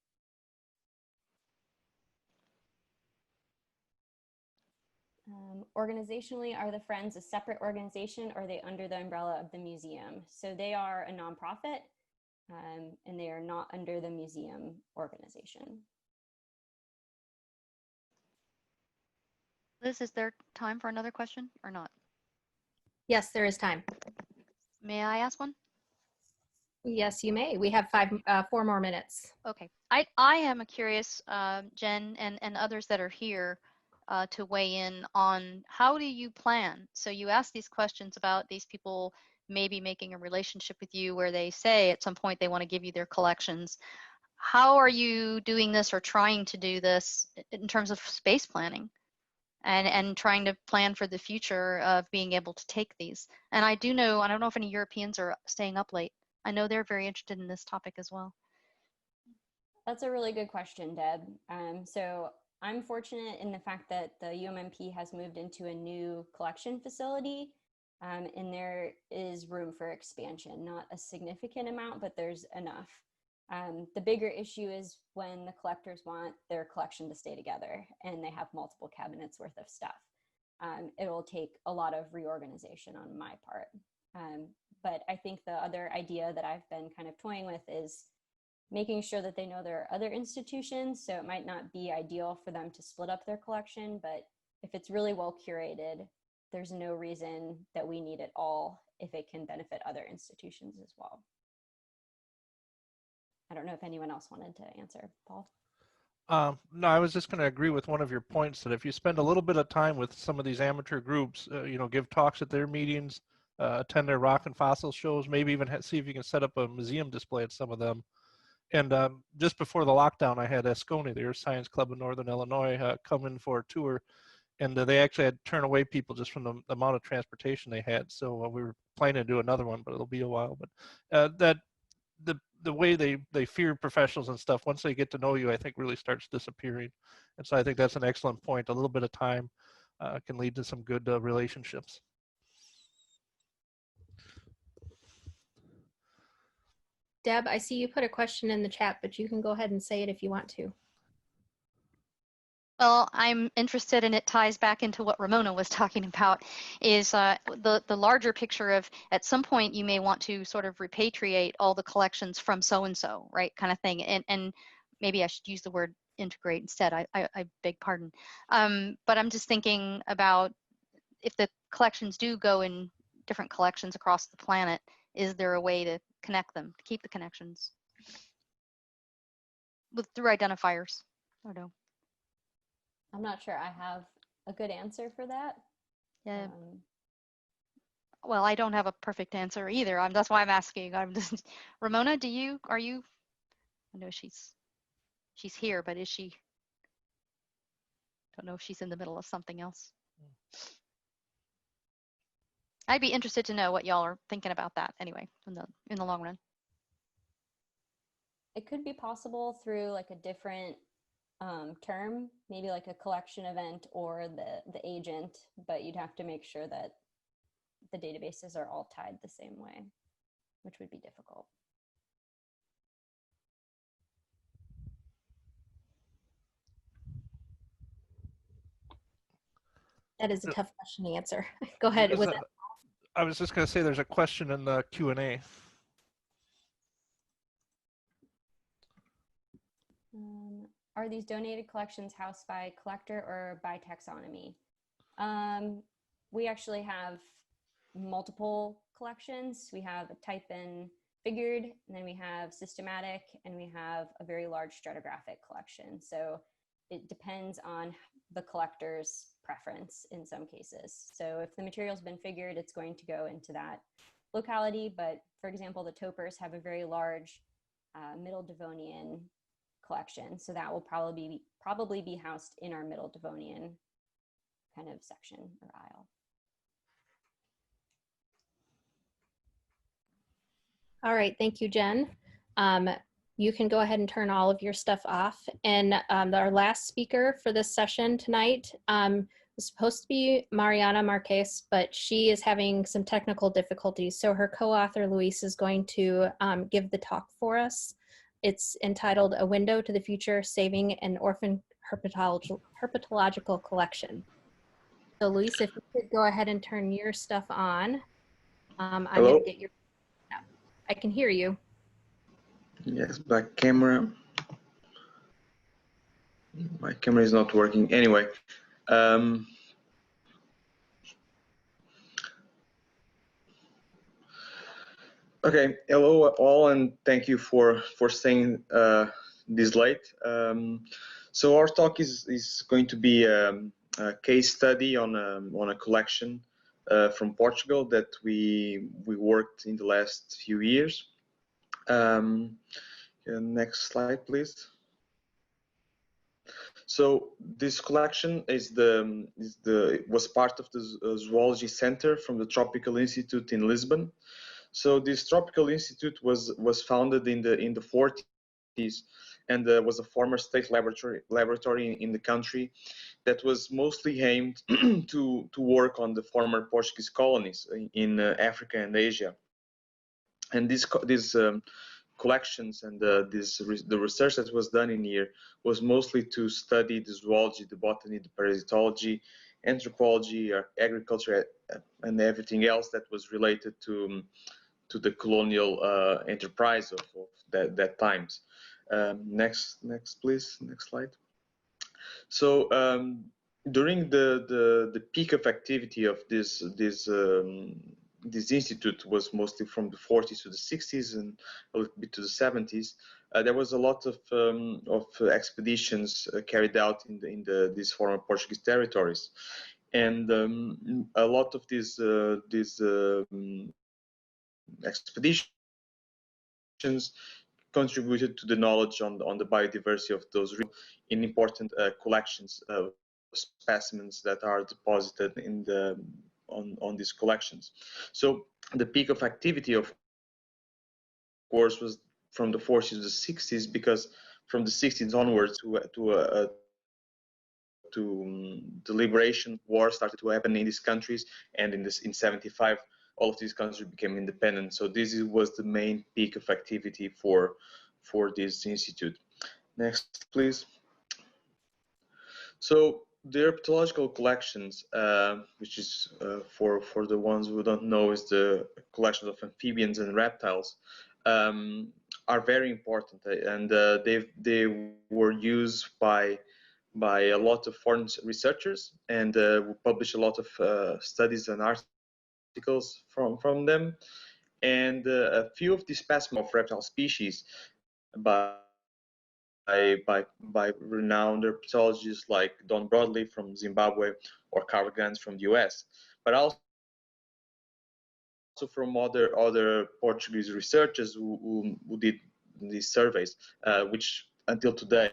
Organizationally, are the Friends a separate organization or are they under the umbrella of the museum? So they are a nonprofit and they are not under the museum organization. Liz, is there time for another question or not? Yes, there is time. May I ask one? Yes, you may. We have 4 more minutes. Okay. I am curious, Jen, and others that are here to weigh in on how do you plan? So you ask these questions about these people maybe making a relationship with you where they say at some point they want to give you their collections. How are you doing this or trying to do this in terms of space planning and trying to plan for the future of being able to take these? And I don't know if any Europeans are staying up late. I know they're very interested in this topic as well. That's a really good question, Deb. So I'm fortunate in the fact that the UMMP has moved into a new collection facility, and there is room for expansion. Not a significant amount, but there's enough. The bigger issue is when the collectors want their collection to stay together and they have multiple cabinets worth of stuff. It'll take a lot of reorganization on my part. But I think the other idea that I've been kind of toying with is making sure that they know there are other institutions. So it might not be ideal for them to split up their collection, but if it's really well curated, there's no reason that we need it all if it can benefit other institutions as well. I don't know if anyone else wanted to answer, Paul. No, I was just going to agree with one of your points that if you spend a little bit of time with some of these amateur groups, give talks at their meetings, attend their rock and fossil shows, maybe even see if you can set up a museum display at some of them. And just before the lockdown, I had Asconi, the Earth Science Club in Northern Illinois, come in for a tour. And they actually had to turn away people just from the amount of transportation they had. So we were planning to do another one, but it'll be a while. But the way they fear professionals and stuff, once they get to know you, I think really starts disappearing. And so I think that's an excellent point. A little bit of time can lead to some good relationships. Deb, I see you put a question in the chat, but you can go ahead and say it if you want to. Well, I'm interested, and it ties back into what Ramona was talking about, is the larger picture of at some point you may want to sort of repatriate all the collections from so-and-so, right, kind of thing. And maybe I should use the word integrate instead. I beg pardon. But I'm just thinking about if the collections do go in different collections across the planet, is there a way to connect them, to keep the connections through identifiers? I don't know. I'm not sure I have a good answer for that. Yeah. Well, I don't have a perfect answer either. That's why I'm asking. Ramona, are you? I know she's here, but is she? Don't know if she's in the middle of something else. I'd be interested to know what y'all are thinking about that anyway, in the long run. It could be possible through like a different term, maybe like a collection event or the agent, but you'd have to make sure that the databases are all tied the same way, which would be difficult. That is a tough question to answer. Go ahead with it. I was just going to say there's a question in the Q&A. Are these donated collections housed by collector or by taxonomy? We actually have multiple collections. We have a type and figured, and then we have systematic, and we have a very large stratigraphic collection. So it depends on the collector's preference in some cases. So if the material's been figured, it's going to go into that locality. But for example, the Topers have a very large Middle Devonian collection. So that will probably be housed in our Middle Devonian kind of section or aisle. All right, thank you, Jen. You can go ahead and turn all of your stuff off. And our last speaker for this session tonight was supposed to be Mariana Marcos, but she is having some technical difficulties. So her co-author, Luis, is going to give the talk for us. It's entitled A Window to the Future, Saving an Orphaned Herpetological Collection. So Luis, if you could go ahead and turn your stuff on. I'm going to get your, no, I can hear you. Yes, back camera. My camera is not working. Anyway, okay. Hello all, and thank you for staying this late. So our talk is going to be a case study on a collection from Portugal that we worked in the last few years. Next slide, please. So this collection was part of the Zoology Center from the Tropical Institute in Lisbon. So this Tropical Institute was founded in the 40s and was a former state laboratory in the country that was mostly aimed to work on the former Portuguese colonies in Africa and Asia. And these collections and the research that was done in here was mostly to study the zoology, the botany, the parasitology, anthropology, agriculture, and everything else that was related to the colonial enterprise of that times. Next, please. Next slide. So during the peak of activity of this institute was mostly from the 40s to the 60s and a little bit to the 70s. There was a lot of expeditions carried out in these former Portuguese territories, and a lot of these expeditions contributed to the knowledge on the biodiversity of those in important collections of specimens that are deposited in on these collections. So the peak of activity, of course, was from the 40s to the 60s, because from the 60s onwards the liberation war started to happen in these countries, and in 75 all of these countries became independent. So this was the main peak of activity for this institute. Next, please. So the herpetological collections, which is for the ones who don't know, is the collections of amphibians and reptiles, are very important, and they were used by a lot of foreign researchers, and we published a lot of studies and articles from them, and a few of the specimens of reptile species by renowned herpetologists like Don Broadley from Zimbabwe or Carl Gans from the US, but also from other Portuguese researchers who did these surveys, which until today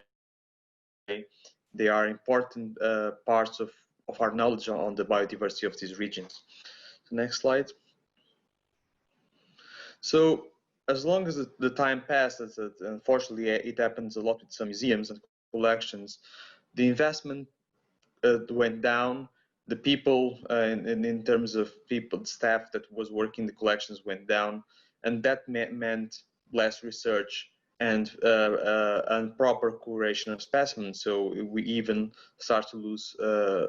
they are important parts of our knowledge on the biodiversity of these regions. So next slide. So as long as the time passes, unfortunately it happens a lot with some museums and collections, the investment went down, the people in terms of people, staff that was working the collections went down, and that meant less research and proper curation of specimens. So we even start to lose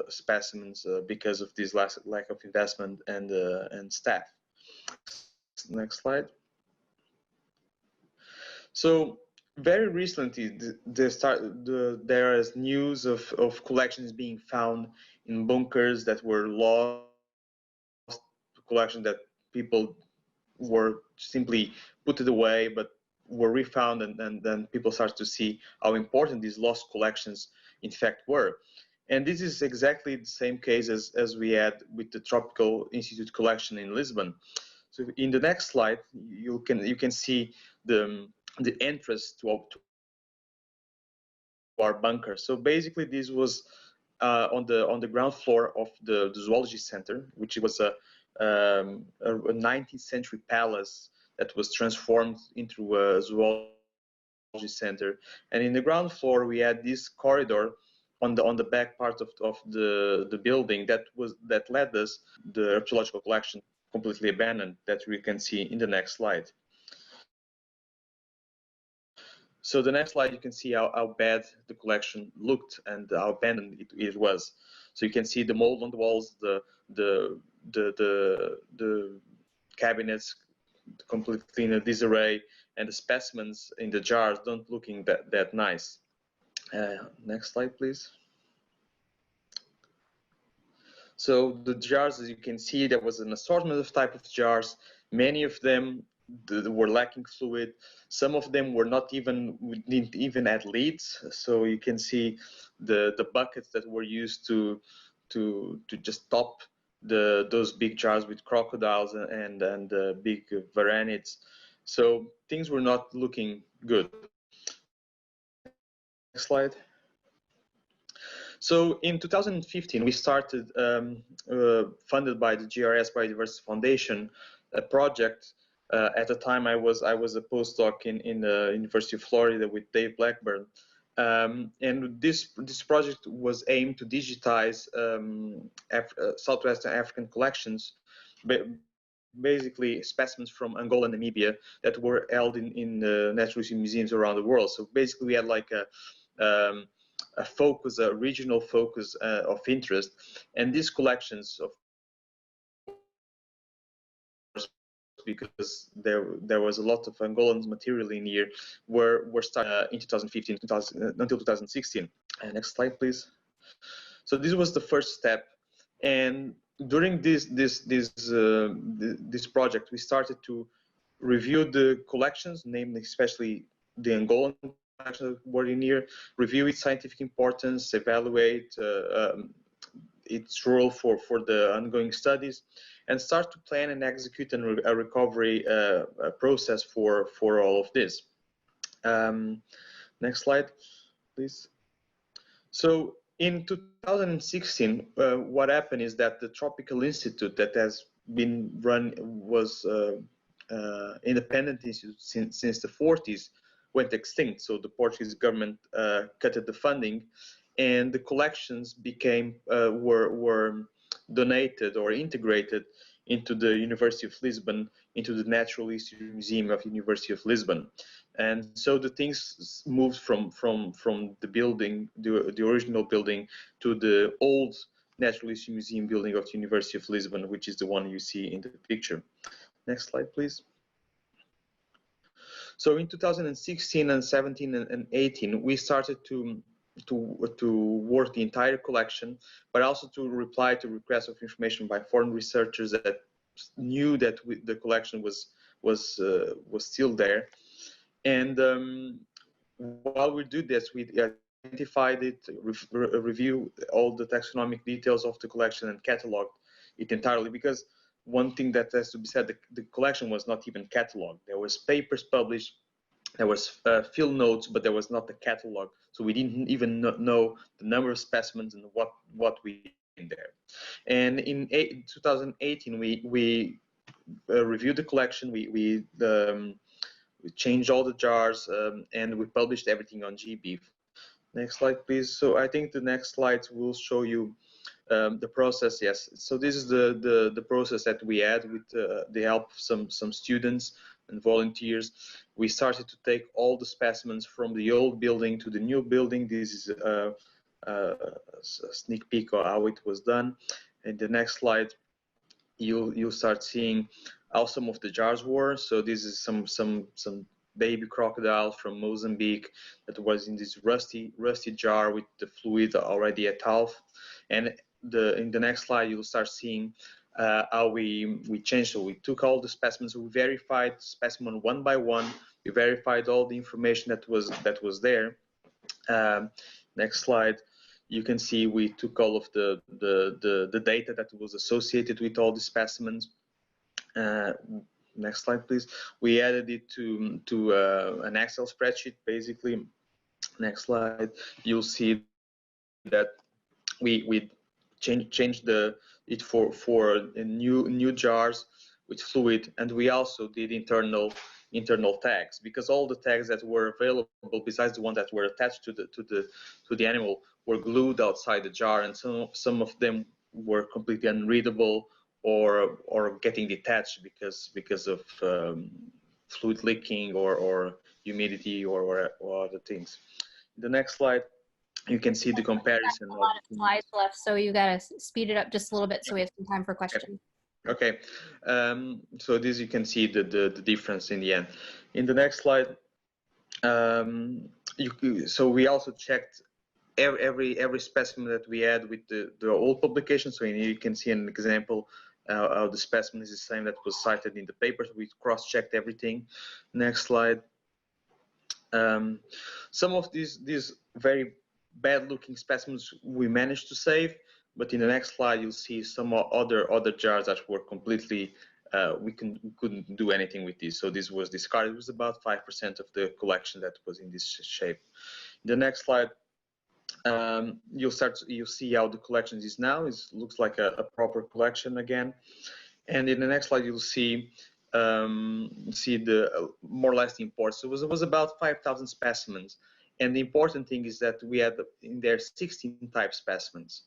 specimens because of this lack of investment and staff. Next slide. So very recently, there is news of collections being found in bunkers that were lost, collections that people were simply put it away, but were refound, and then people start to see how important these lost collections in fact were. And this is exactly the same case as we had with the Tropical Institute collection in Lisbon. So in the next slide, you can see the entrance to our bunker. So basically, this was on the ground floor of the zoology center, which was a 19th century palace that was transformed into a zoology center. And in the ground floor, we had this corridor on the back part of the building that led us the herpetological collection completely abandoned, that we can see in the next slide. So the next slide, you can see how bad the collection looked and how abandoned it was. So you can see the mold on the walls, the cabinets completely in a disarray, and the specimens in the jars don't looking that nice. Next slide, please. So the jars, as you can see, there was an assortment of type of jars. Many of them were lacking fluid. Some of them were not even, didn't even add lids. So you can see the buckets that were used to just top those big jars with crocodiles and big varanids. So things were not looking good. Next slide. So in 2015, we started, funded by the GRS Biodiversity Foundation, a project. At the time, I was a postdoc in the University of Florida with Dave Blackburn, and this project was aimed to digitize Southwestern African collections, basically specimens from Angola and Namibia that were held in natural history museums around the world. So basically, we had like a focus, a regional focus of interest, and these collections, of course, because there was a lot of Angolan material in here, were started in 2015 until 2016. Next slide, please. So this was the first step, and during this project, we started to review the collections, namely especially the Angolan collections that were in here, review its scientific importance, evaluate its role for the ongoing studies, and start to plan and execute a recovery process for all of this. Next slide, please. So in 2016, what happened is that the Tropical Institute that has been run was independent institute since the 40s went extinct. So the Portuguese government cut the funding, and the collections became were donated or integrated into the University of Lisbon, into the Natural History Museum of University of Lisbon. And so the things moved from the building, the original building, to the old Natural History Museum building of the University of Lisbon, which is the one you see in the picture. Next slide, please. So in 2016 and 17 and 18, we started to work the entire collection, but also to reply to requests of information by foreign researchers that knew that the collection was still there. And while we do this, we identified it, review all the taxonomic details of the collection, and cataloged it entirely. Because one thing that has to be said, the collection was not even cataloged. There was papers published, there was field notes, but there was not the catalog. So we didn't even know the number of specimens and what we in there. And in 2018, we reviewed the collection. We changed all the jars, and we published everything on GB. Next slide, please. So I think the next slides will show you the process. Yes. So this is the process that we had with the help of some students and volunteers. We started to take all the specimens from the old building to the new building. This is a sneak peek of how it was done. In the next slide, you'll start seeing how some of the jars were. So this is some baby crocodile from Mozambique that was in this rusty jar with the fluid already at half. And in the next slide, you'll start seeing how we changed. So we took all the specimens, we verified specimen one by one, we verified all the information that was there. Next slide, you can see we took all of the data that was associated with all the specimens. Next slide, please. We added it to an Excel spreadsheet, basically. Next slide, you'll see that we changed it for new jars. with fluid, and we also did internal tags, because all the tags that were available, besides the ones that were attached to the animal, were glued outside the jar, and some of them were completely unreadable or getting detached because of fluid leaking or humidity or other things. The next slide, you can see the comparison. A lot of slides left, so you got to speed it up just a little bit so we have some time for questions. Okay, so this you can see the difference in the end. In the next slide, so we also checked every specimen that we had with the old publication. So you can see an example how the specimen is the same that was cited in the papers. We cross-checked everything. Next slide. Some of these very bad-looking specimens we managed to save, but in the next slide you'll see some other jars that were completely we couldn't do anything with these. So this was discarded. It was about 5% of the collection that was in this shape. The next slide, you'll see how the collection is now. It looks like a proper collection again. And in the next slide, you'll see the more or less the imports. So it was about 5,000 specimens. And the important thing is that we had in there 16 type specimens.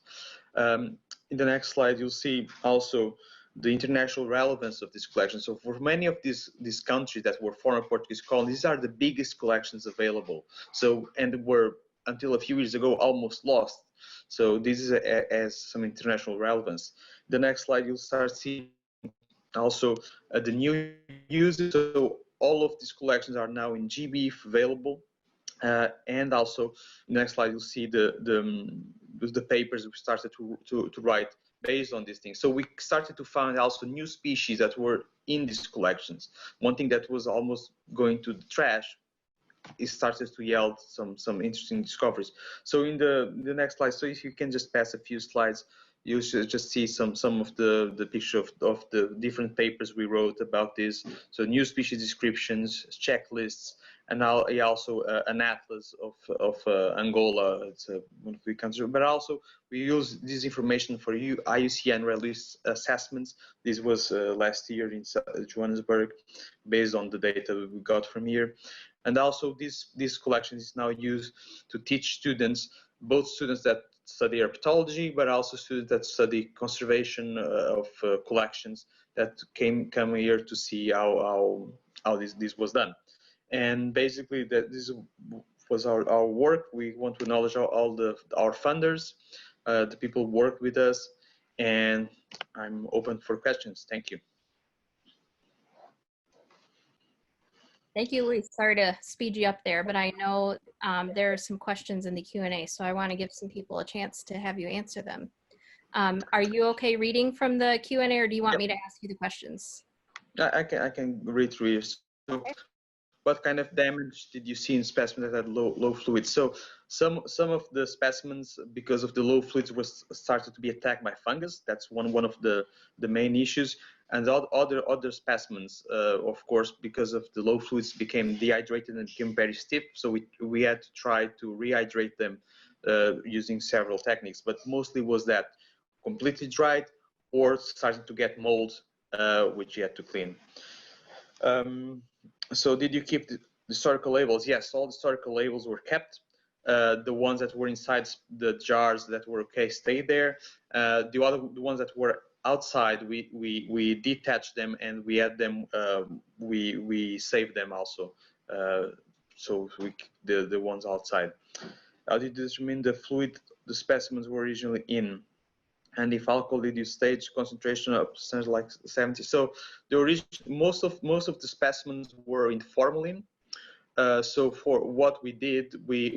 In the next slide, you'll see also the international relevance of this collection. So for many of these countries that were former Portuguese colonies, these are the biggest collections available. So, and were until a few years ago almost lost. So this has some international relevance. The next slide, you'll start seeing also the new uses. So all of these collections are now in GB available. And also, next slide, you'll see the papers we started to write based on these things. So we started to find also new species that were in these collections. One thing that was almost going to the trash, it started to yield some interesting discoveries. So in the next slide, so if you can just pass a few slides, you should just see some of the picture of the different papers we wrote about this. So new species descriptions, checklists, and now also an atlas of Angola. It's one of the countries, but also we use this information for IUCN release assessments. This was last year in Johannesburg, based on the data we got from here. And also this collection is now used to teach students, both students that study herpetology, but also students that study conservation of collections that come here to see how this was done. And basically this was our work. We want to acknowledge our funders, the people who work with us, and I'm open for questions. Thank you. Thank you, Luis. Sorry to speed you up there, but I know there are some questions in the Q&A, so I want to give some people a chance to have you answer them. Are you okay reading from the Q&A, or do you want me to ask you the questions? I can read through it. So, okay. What kind of damage did you see in specimens that had low fluids? So some of the specimens, because of the low fluids, was started to be attacked by fungus. That's one of the main issues. And other specimens, of course, because of the low fluids, became dehydrated and became very stiff. So we had to try to rehydrate them using several techniques. But mostly was that completely dried or starting to get mold, which you had to clean. So did you keep the historical labels? Yes, all the historical labels were kept. The ones that were inside the jars that were okay stayed there. The ones that were outside, we detached them and we had them. We saved them also. So the ones outside. How did you determine the fluid the specimens were originally in? And if alcohol did you stage concentration of percentage like 70? So the most of the specimens were in formalin. So for what we did, we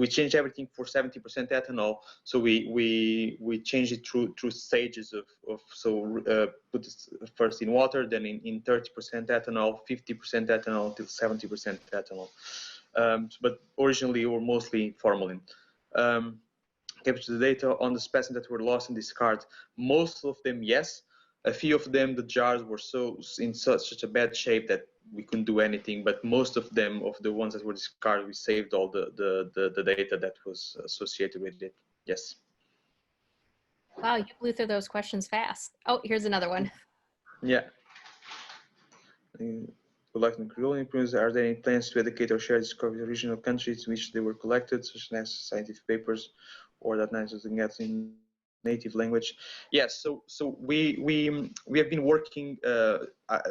changed everything for 70% ethanol. So we changed it through stages of put it first in water, then in 30% ethanol, 50% ethanol, until 70% ethanol. But originally, we were mostly formalin. Capture the data on the specimens that were lost and discarded. Most of them, yes. A few of them, the jars were in such a bad shape that we couldn't do anything. But most of them, of the ones that were discarded, we saved all the data that was associated with it. Yes. Wow, you blew through those questions fast. Oh, here's another one. Yeah. Collecting Creole imprints, are there any plans to educate or share discovery regional countries in which they were collected, such as scientific papers or that to get in native language? Yes, so we have been working,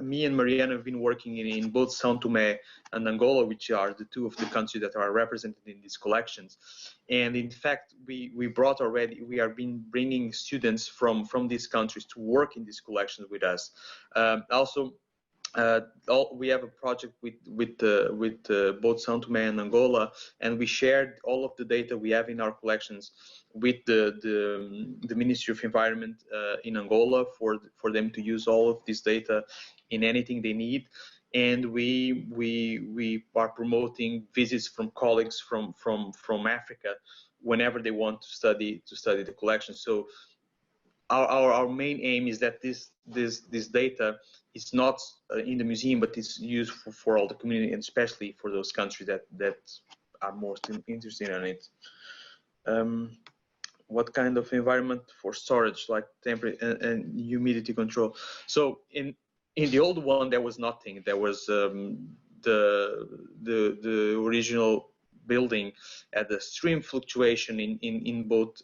me and Mariana have been working in both São Tomé and Angola, which are the two of the countries that are represented in these collections. And in fact, we are bringing students from these countries to work in these collections with us. Also, we have a project with both São Tomé and Angola, and we shared all of the data we have in our collections with the Ministry of Environment in Angola for them to use all of this data in anything they need. And we are promoting visits from colleagues from Africa whenever they want to study the collection. So our main aim is that this data is not in the museum, but it's used for all the community, and especially for those countries that are most interested in it. What kind of environment for storage, like temperature and humidity control? So in the old one, there was nothing. There was the original building had a extreme fluctuation in both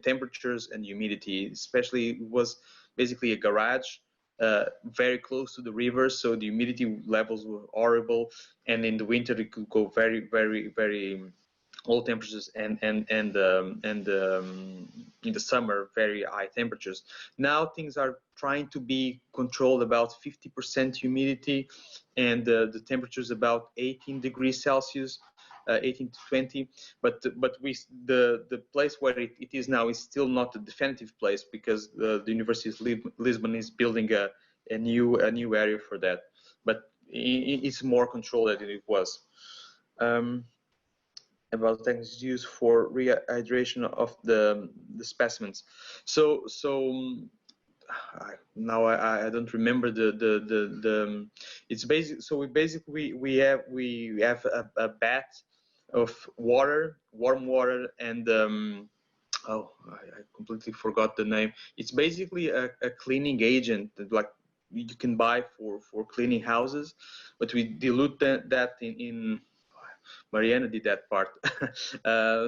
temperatures and humidity. Especially, it was basically a garage very close to the river, so the humidity levels were horrible, and in the winter it could go very low temperatures, and in the summer very high temperatures. Now things are trying to be controlled about 50% humidity, and the temperatures about 18 degrees Celsius, 18 to 20. But the place where it is now is still not a definitive place, because the University of Lisbon is building a new area for that. But it's more controlled than it was. About techniques used for rehydration of the specimens. So now I don't remember the it's basic. So we have a bath of water, warm water, and oh, I completely forgot the name. It's basically a cleaning agent that, like, you can buy for cleaning houses, but we dilute that in Mariana did that part.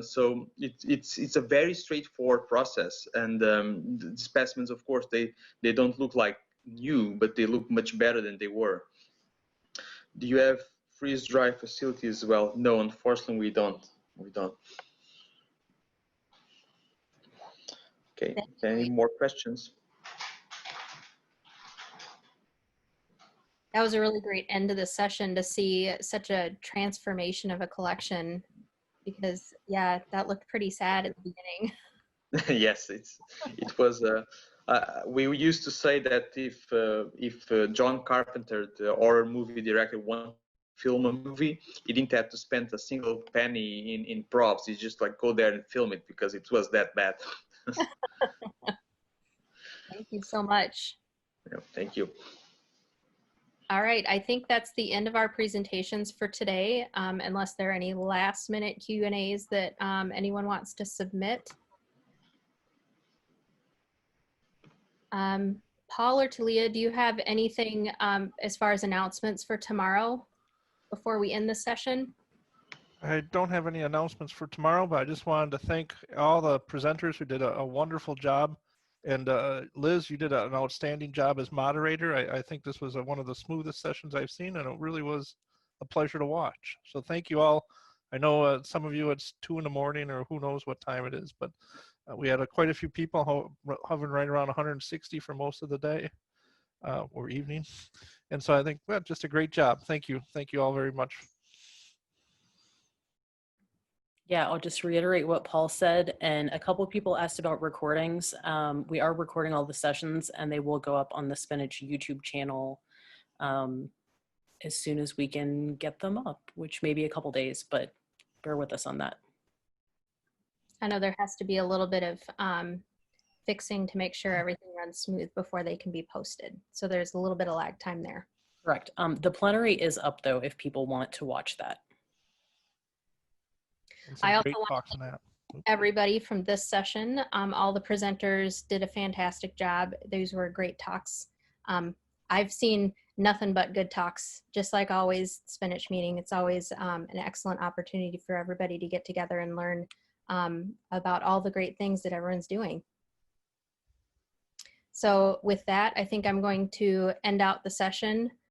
So it's a very straightforward process, and the specimens, of course, they don't look like new, but they look much better than they were. Do you have freeze-dry facilities as well? No, unfortunately, we don't. Okay, any more questions? That was a really great end to the session, to see such a transformation of a collection, because yeah, that looked pretty sad at the beginning. Yes, it was. We used to say that if John Carpenter, the horror movie director, wanted to film a movie, he didn't have to spend a single penny in props. He just like go there and film it, because it was that bad. Thank you so much. Yeah, thank you. All right, I think that's the end of our presentations for today, unless there are any last minute Q&As that anyone wants to submit. Paul or Talia, do you have anything as far as announcements for tomorrow before we end the session? I don't have any announcements for tomorrow, but I just wanted to thank all the presenters who did a wonderful job. And Liz, you did an outstanding job as moderator. I think this was one of the smoothest sessions I've seen, and it really was a pleasure to watch. So thank you all. I know some of you it's 2 in the morning, or who knows what time it is, but we had quite a few people hovering right around 160 for most of the day or evening. And so I think, well, just a great job. Thank you. Thank you all very much. Yeah, I'll just reiterate what Paul said. And a couple of people asked about recordings. We are recording all the sessions, and they will go up on the Spinach YouTube channel as soon as we can get them up, which may be a couple days, but bear with us on that. I know there has to be a little bit of fixing to make sure everything runs smooth before they can be posted. So there's a little bit of lag time there. Correct. The plenary is up, though, if people want to watch that. I also want to everybody from this session. All the presenters did a fantastic job. Those were great talks. I've seen nothing but good talks. Just like always, Spinach meeting, it's always an excellent opportunity for everybody to get together and learn about all the great things that everyone's doing. So with that, I think I'm going to end out the session